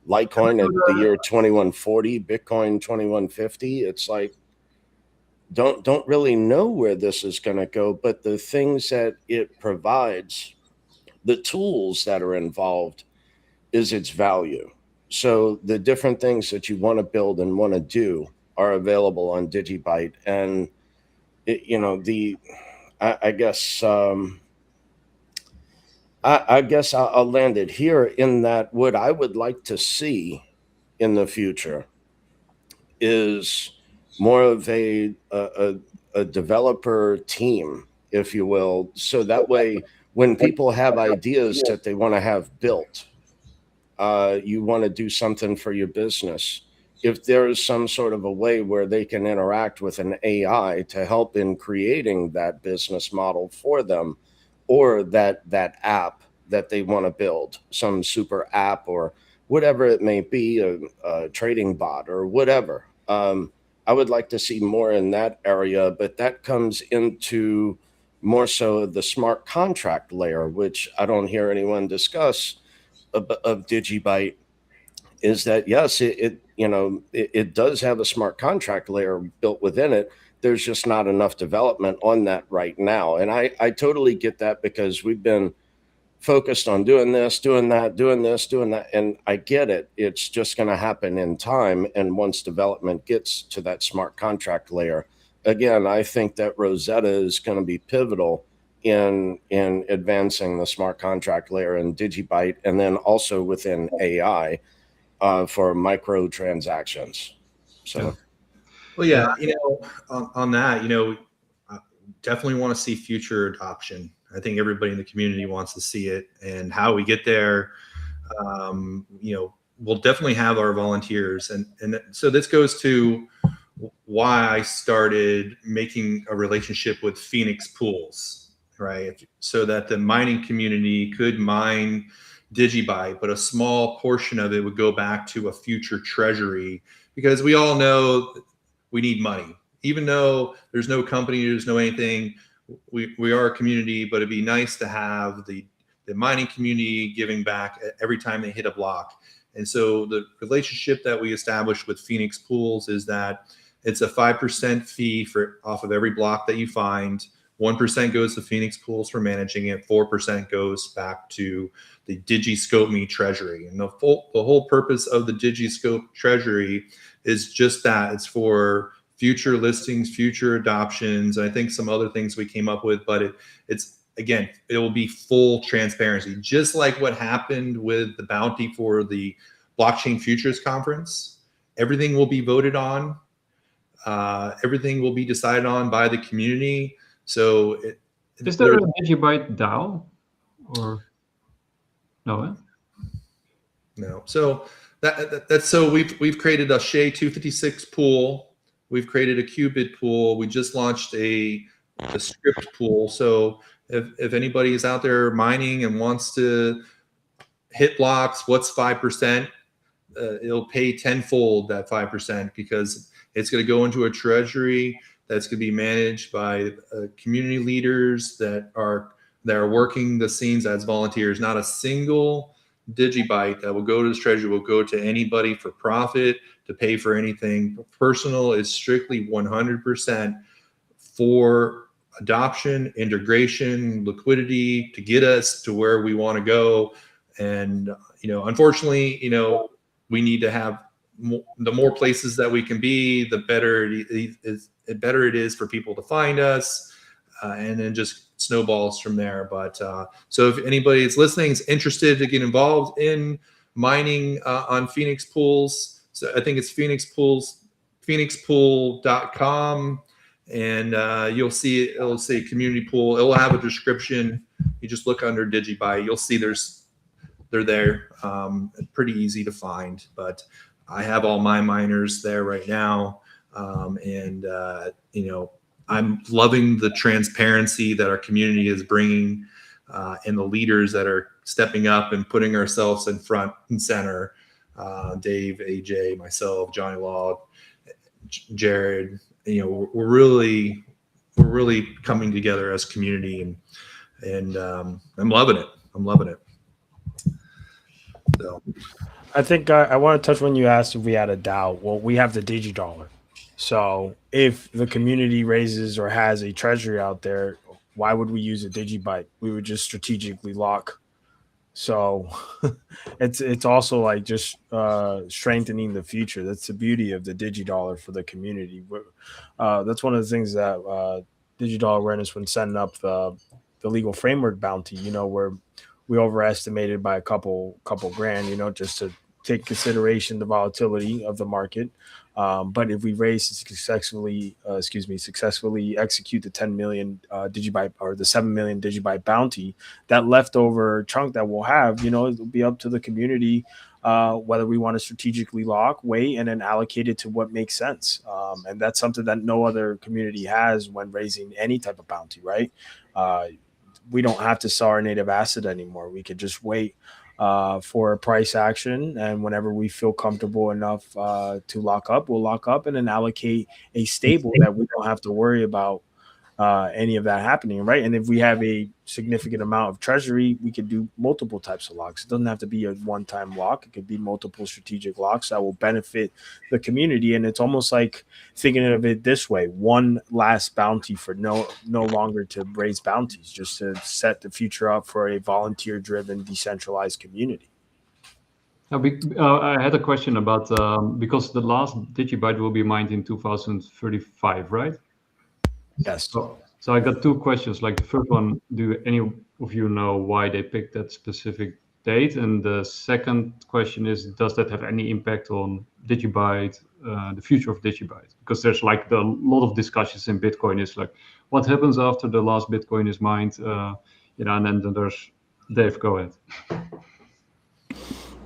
S4: Litecoin at the year 2140, Bitcoin 2150. It's like, don't really know where this is going to go, but the things that it provides, the tools that are involved, is its value. So the different things that you want to build and want to do are available on DigiByte. And you know, I guess I'll land it here in that what I would like to see in the future is more of a developer team, if you will, so that way when people have ideas that they want to have built, you want to do something for your business, if there is some sort of a way where they can interact with an AI to help in creating that business model for them, or that app that they want to build, some super app or whatever it may be, a trading bot or whatever. I would like to see more in that area, but that comes into more so the smart contract layer, which I don't hear anyone discuss of DigiByte. Is that, yes, it does have a smart contract layer built within it. There's just not enough development on that right now. And I totally get that, because we've been focused on doing this, doing that, doing this, doing that. And I get it. It's just going to happen in time. And once development gets to that smart contract layer, again, I think that Rosetta is going to be pivotal in advancing the smart contract layer in DigiByte, and then also within AI for micro transactions. So,
S2: well, yeah, you know, on that, you know, I definitely want to see future adoption. I think everybody in the community wants to see it, and how we get there, you know, we'll definitely have our volunteers. And so this goes to why I started making a relationship with Phoenix Pools, right? So that the mining community could mine DigiByte, but a small portion of it would go back to a future treasury, because we all know we need money. Even though there's no company, there's no anything, we are a community, but it'd be nice to have the mining community giving back every time they hit a block. And so the relationship that we established with Phoenix Pools is that it's a 5% fee off of every block that you find. 1% goes to Phoenix Pools for managing it. 4% goes back to the DigiScope.me treasury. And the whole purpose of the DigiScope treasury is just that. It's for future listings, future adoptions. I think some other things we came up with, but it's again, it will be full transparency, just like what happened with the bounty for the Blockchain Futures Conference. Everything will be voted on. Everything will be decided on by the community. So
S1: is there a DigiByte DAO or no?
S2: No. So that's so we've created a SHA-256 pool. We've created a Qubit pool. We just launched a script pool. So if anybody is out there mining and wants to hit blocks, what's 5%? It'll pay tenfold that 5%, because it's going to go into a treasury that's going to be managed by community leaders that are that are working the scenes as volunteers. Not a single digibyte that will go to this treasury will go to anybody for profit, to pay for anything. Personal is strictly 100% for adoption, integration, liquidity, to get us to where we want to go. And, unfortunately, we need to have the more places that we can be, the better it is for people to find us. And then just snowballs from there. But so if anybody is listening is interested to get involved in mining on Phoenix Pools, so I think it's phoenixpool.com, and you'll see it'll say community pool. It'll have a description. You just look under DigiBuy. You'll see they're there. Pretty easy to find. But I have all my miners there right now, and I'm loving the transparency that our community is bringing, and the leaders that are stepping up and putting ourselves in front and center. Dave, AJ, myself, Johnny Law, Jared. We're really coming together as a community, and I'm loving it. So,
S3: I think I want to touch when you asked if we had a DAO. Well, we have the DigiDollar. So if the community raises or has a treasury out there, why would we use a digibyte? We would just strategically lock. So it's also like just strengthening the future. That's the beauty of the DigiDollar for the community. That's one of the things that DigiDollar Awareness, when setting up the legal framework bounty, where we overestimated by a couple grand, just to take consideration the volatility of the market. But if we raise successfully execute the 10 million digibyte or the 7 million digibyte bounty, that leftover chunk that we'll have, it'll be up to the community whether we want to strategically lock, wait, and then allocate it to what makes sense. And that's something that no other community has when raising any type of bounty, right? We don't have to sell our native asset anymore. We could just wait for a price action, and whenever we feel comfortable enough to lock up, we'll lock up and then allocate a stable that we don't have to worry about any of that happening, right? And if we have a significant amount of treasury, we could do multiple types of locks. It doesn't have to be a one-time lock. It could be multiple strategic locks that will benefit the community. And it's almost like thinking of it this way: one last bounty for no longer to raise bounties, just to set the future up for a volunteer-driven, decentralized community.
S1: I had a question about because the last digibyte will be mined in 2035, right?
S3: Yes.
S1: So I got two questions. Like the first one, do any of you know why they picked that specific date? And the second question is, does that have any impact on Digibyte, the future of Digibyte? Because there's like a lot of discussions in Bitcoin is like, what happens after the last Bitcoin is mined? And then there's Dave, go ahead.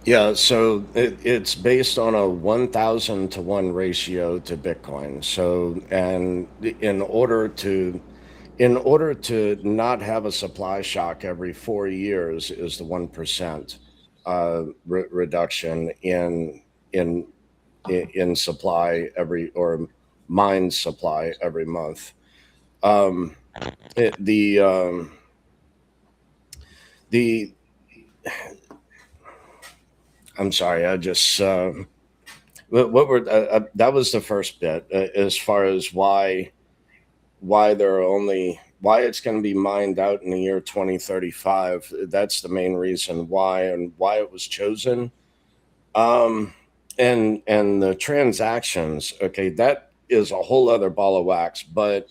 S4: Yeah, so it's based on a 1,000 to 1 ratio to Bitcoin. So, and in order to not have a supply shock every 4 years is the 1% reduction in supply or mine supply every month. I'm sorry, I just that was the first bit as far as why it's going to be mined out in the year 2035. That's the main reason why it was chosen. And the transactions, okay, that is a whole other ball of wax, but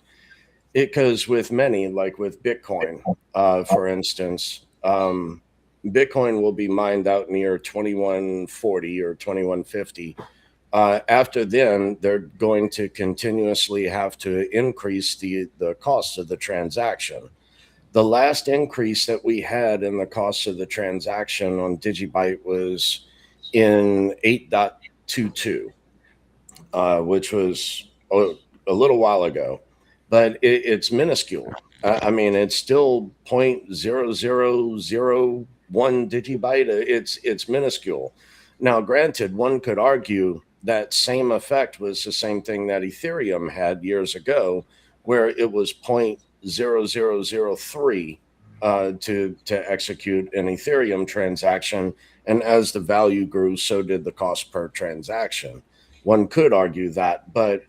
S4: because with many, like with Bitcoin, for instance, Bitcoin will be mined out in the year 2140 or 2150. After then, they're going to continuously have to increase the cost of the transaction. The last increase that we had in the cost of the transaction on Digibyte was in 8.22, which was a little while ago, but it's minuscule. I mean, it's still 0.0001 digibyte. It's minuscule. Now, granted, one could argue that same effect was the same thing that Ethereum had years ago, where it was 0.0003 to execute an Ethereum transaction. And as the value grew, so did the cost per transaction. One could argue that, but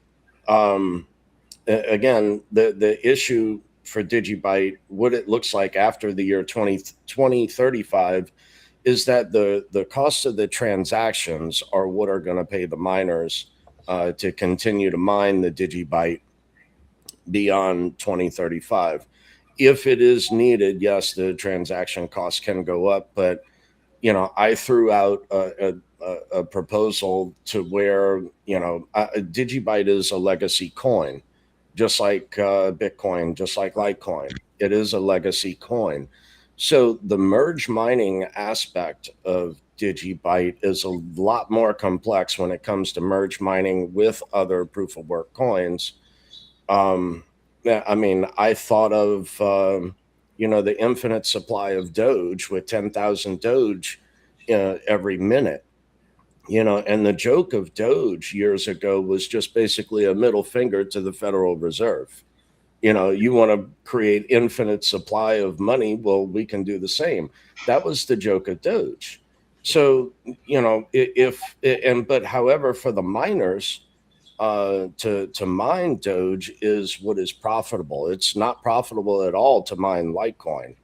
S4: again, the issue for DigiByte, what it looks like after the year 2035, is that the cost of the transactions are what are going to pay the miners to continue to mine the DigiByte beyond 2035. If it is needed, yes, the transaction costs can go up, but I threw out a proposal to where DigiByte is a legacy coin, just like Bitcoin, just like Litecoin. It is a legacy coin. So the merge mining aspect of DigiByte is a lot more complex when it comes to merge mining with other proof of work coins. I mean, I thought of, the infinite supply of Doge with 10,000 Doge every minute, and the joke of Doge years ago was just basically a middle finger to the Federal Reserve. You want to create infinite supply of money. Well, we can do the same. That was the joke of Doge. So, but however, for the miners, to mine Doge is what is profitable. It's not profitable at all to mine Litecoin.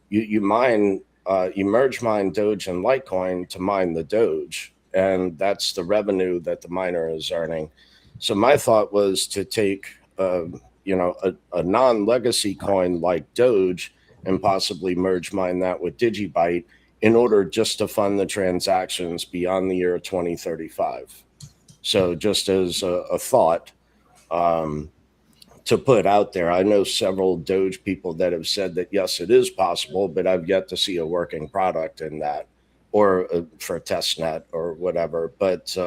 S4: You merge mine Doge and Litecoin to mine the Doge, and that's the revenue that the miner is earning. So my thought was to take a non-legacy coin like Doge and possibly merge mine that with DigiByte in order just to fund the transactions beyond the year 2035. So just as a thought to put out there, I know several Doge people that have said that, yes, it is possible, but I've yet to see a working product in that, or for testnet or whatever. But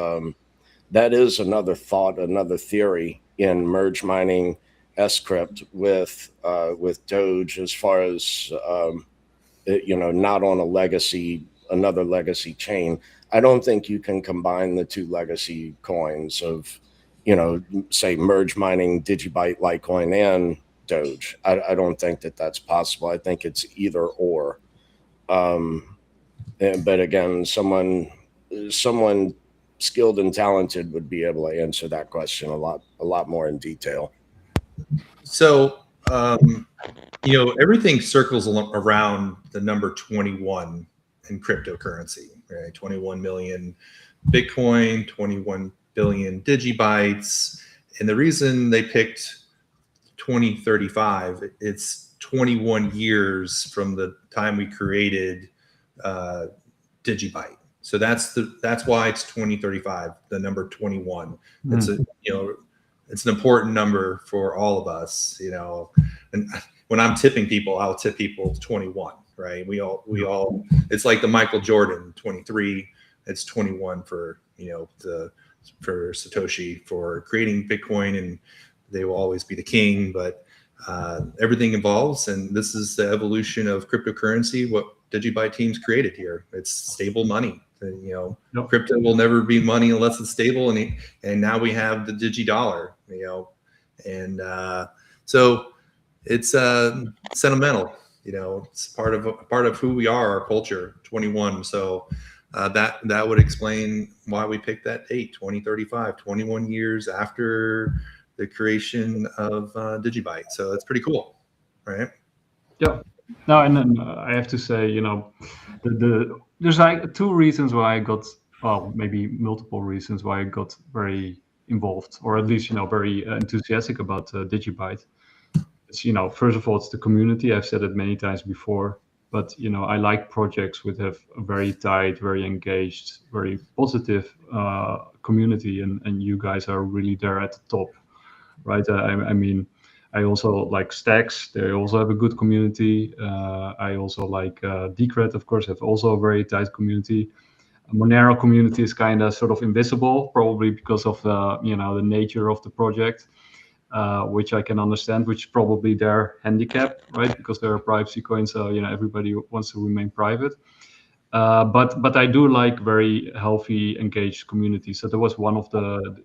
S4: that is another thought, another theory in merge mining Scrypt with Doge, as far as not on another legacy chain. I don't think you can combine the two legacy coins of, say, merge mining DigiByte, Litecoin, and Doge. I don't think that that's possible. I think it's either or. But again, someone skilled and talented would be able to answer that question a lot more in detail.
S2: So, everything circles around the number 21 in cryptocurrency, right? 21 million Bitcoin, 21 billion digibytes. And the reason they picked 2035, it's 21 years from the time we created digibyte. So that's why it's 2035, the number 21. It's it's an important number for all of us, and when I'm tipping people, I'll tip people 21, right? We all, it's like the Michael Jordan 23, it's 21 for, for Satoshi for creating Bitcoin, and they will always be the king, but everything evolves, and this is the evolution of cryptocurrency, what DigiByte teams created here. It's stable money. Crypto will never be money unless it's stable, and now we have the DigiDollar, and so it's sentimental. It's part of who we are, our culture. 21. So that would explain why we picked that date, 2035, 21 years after the creation of DigiByte. So that's pretty cool, right?
S1: Yeah. No, and then I have to say, there's like two reasons why I got, well, maybe multiple reasons why I got very involved, or at least, very enthusiastic about DigiByte. It's, first of all, it's the community. I've said it many times before, but, I like projects which have a very tight, very engaged, very positive community, and you guys are really there at the top, right? I mean, I also like Stacks. They also have a good community. I also like Decred, of course, have also a very tight community. Monero community is kind of sort of invisible, probably because of the nature of the project, which I can understand, which is probably their handicap, right? Because they're a privacy coin, so everybody wants to remain private. But I do like very healthy, engaged community. So that was one of the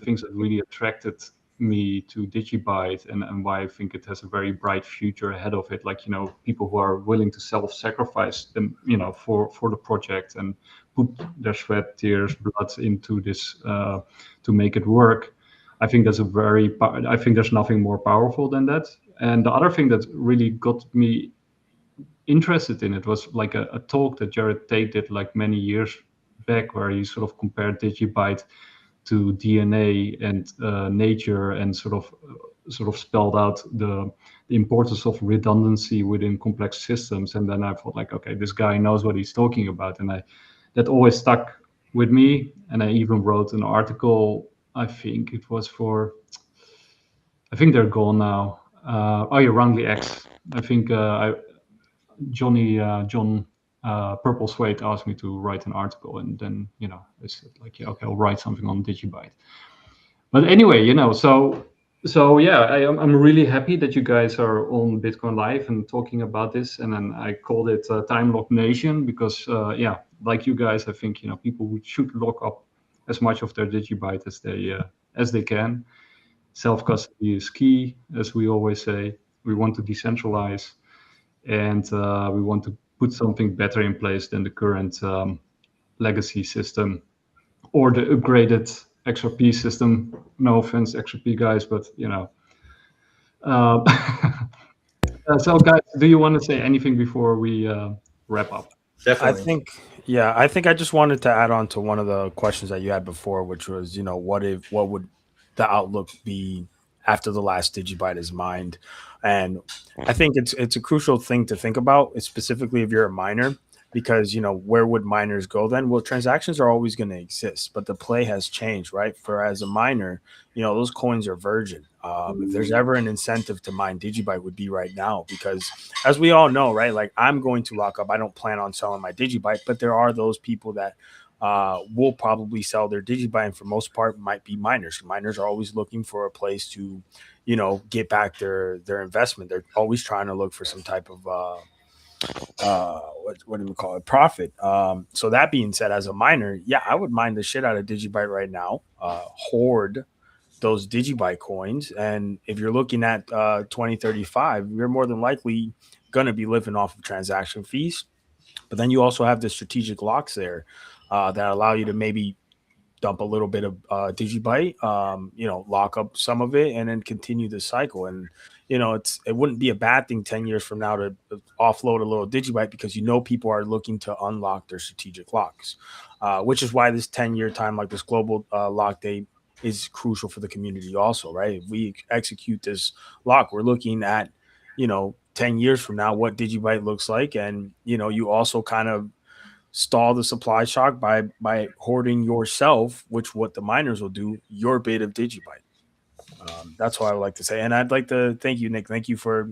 S1: things that really attracted me to DigiByte and why I think it has a very bright future ahead of it. Like, people who are willing to self-sacrifice them, for the project and put their sweat, tears, blood into this to make it work. I think there's nothing more powerful than that. And the other thing that really got me interested in it was like a talk that Jared Tate did like many years back, where he sort of compared DigiByte to DNA and nature, and sort of spelled out the importance of redundancy within complex systems. And then I thought, like, okay, this guy knows what he's talking about, and that always stuck with me. And I even wrote an article. I think it was I think they're gone now. Wrongly X. I think John Purple Suede asked me to write an article, and then I said, like, yeah, okay, I'll write something on DigiByte. But anyway, so yeah, I'm really happy that you guys are on Bitcoin Live and talking about this. And then I called it Time Lock Nation because like you guys, I think people should lock up as much of their DigiByte as they can. Self-custody is key, as we always say. We want to decentralize, and we want to put something better in place than the current legacy system or the upgraded XRP system. No offense, XRP guys, but so guys, do you want to say anything before we wrap up?
S2: Definitely.
S3: I think I just wanted to add on to one of the questions that you had before, which was, what would the outlook be after the last DigiByte is mined? And I think it's a crucial thing to think about, specifically if you're a miner, because where would miners go then? Well, transactions are always going to exist, but the play has changed, right? For as a miner, those coins are virgin. If there's ever an incentive to mine DigiByte, would be right now, because as we all know, right, like, I'm going to lock up. I don't plan on selling my DigiByte, but there are those people that will probably sell their DigiByte, and for most part might be miners. Miners are always looking for a place to, get back their investment. They're always trying to look for some type of what do we call it, profit. So that being said, as a miner, yeah, I would mine the shit out of DigiByte right now, hoard those DigiByte coins, and if you're looking at 2035, you're more than likely going to be living off of transaction fees. But then you also have the strategic locks there that allow you to maybe dump a little bit of DigiByte, lock up some of it, and then continue the cycle. And it wouldn't be a bad thing 10 years from now to offload a little DigiByte, because people are looking to unlock their strategic locks, which is why this 10-year time, like this global lock date, is crucial for the community also, right? If we execute this lock, we're looking at 10 years from now what DigiByte looks like. And you also kind of stall the supply shock by hoarding yourself, which what the miners will do, your bit of DigiByte. That's what I would like to say. And I'd like to thank you, Nick. Thank you for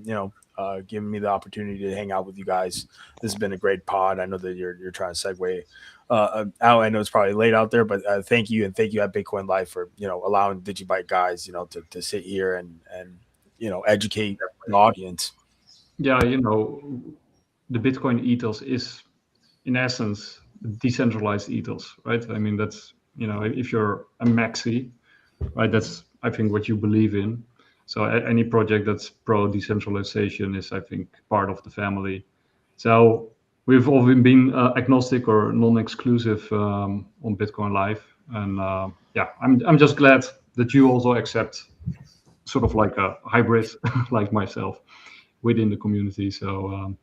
S3: giving me the opportunity to hang out with you guys. This has been a great pod. I know that you're trying to segue out. I know it's probably late out there, but thank you, and thank you at Bitcoin Live for allowing DigiByte guys to sit here and educate the audience.
S1: Yeah, the Bitcoin ethos is, in essence, decentralized ethos, right? I mean, that's, if you're a maxi, right, that's, I think, what you believe in. So any project that's pro decentralization is, I think, part of the family. So we've all been agnostic or non-exclusive on Bitcoin Live. And I'm just glad that you also accept sort of like a hybrid like myself within the community. So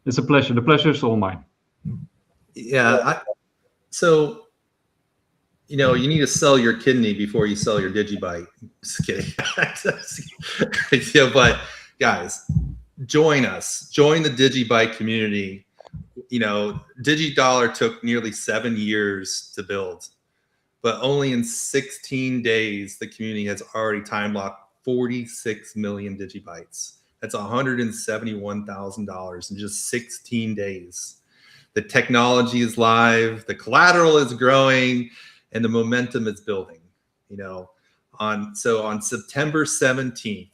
S1: it's a pleasure. The pleasure is all mine.
S2: Yeah. So, you need to sell your kidney before you sell your DigiByte. Just kidding. But guys, join us. Join the DigiByte community. DigiDollar took nearly 7 years to build, but only in 16 days, the community has already time locked 46 million DigiBytes. That's $171,000 in just 16 days. The technology is live, the collateral is growing, and the momentum is building. On September 17th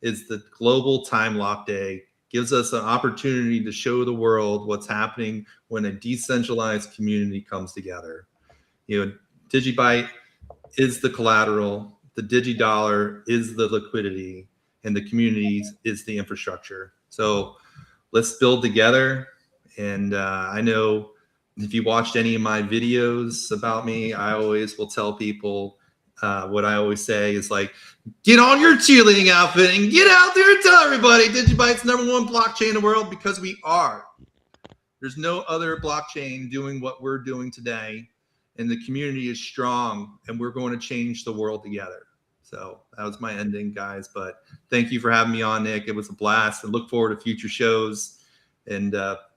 S2: is the global time lock day. Gives us an opportunity to show the world what's happening when a decentralized community comes together. DigiByte is the collateral. the DigiDollar is the liquidity and the communities is the infrastructure. So let's build together. And I know if you watched any of my videos about me, I always will tell people what I always say is like, get on your cheerleading outfit and get out there and tell everybody DigiByte's #1 blockchain in the world, because we are. There's no other blockchain doing what we're doing today, and the community is strong, and we're going to change the world together. So that was my ending, guys. But thank you for having me on, Nick. It was a blast. I look forward to future shows and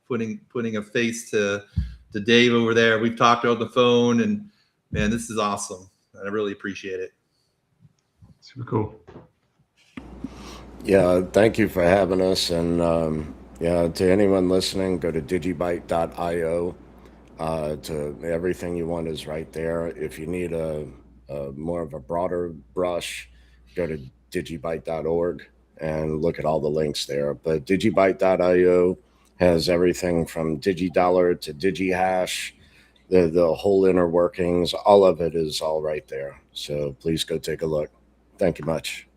S2: putting a face to Dave over there. We've talked on the phone, and man, this is awesome. I really appreciate it.
S1: Super cool.
S4: Yeah, thank you for having us. And yeah, to anyone listening, go to digibyte.io. To everything you want is right there. If you need a more of a broader brush, go to digibyte.org and look at all the links there. But digibyte.io has everything from DigiDollar to DigiHash, the whole inner workings. All of it is all right there. So please go take a look. Thank you much.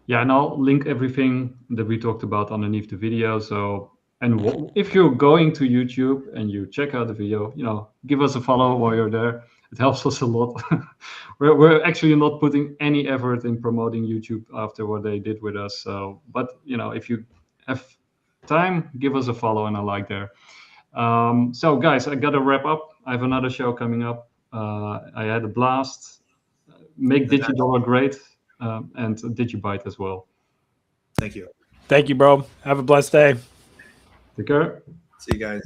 S1: Yeah, and I'll link everything that we talked about underneath the video. So, and if you're going to YouTube and you check out the video, you know, give us a follow while you're there. It helps us a lot. we're actually not putting any effort in promoting YouTube after what they did with us. So, but you know, if you have time, give us a follow and a like there. So guys, I gotta wrap up. I have another show coming up. I had a blast. Make DigiDollar great, and DigiByte as well.
S2: Thank you.
S3: Thank you, bro. Have a blessed day.
S1: Take care.
S2: See you guys.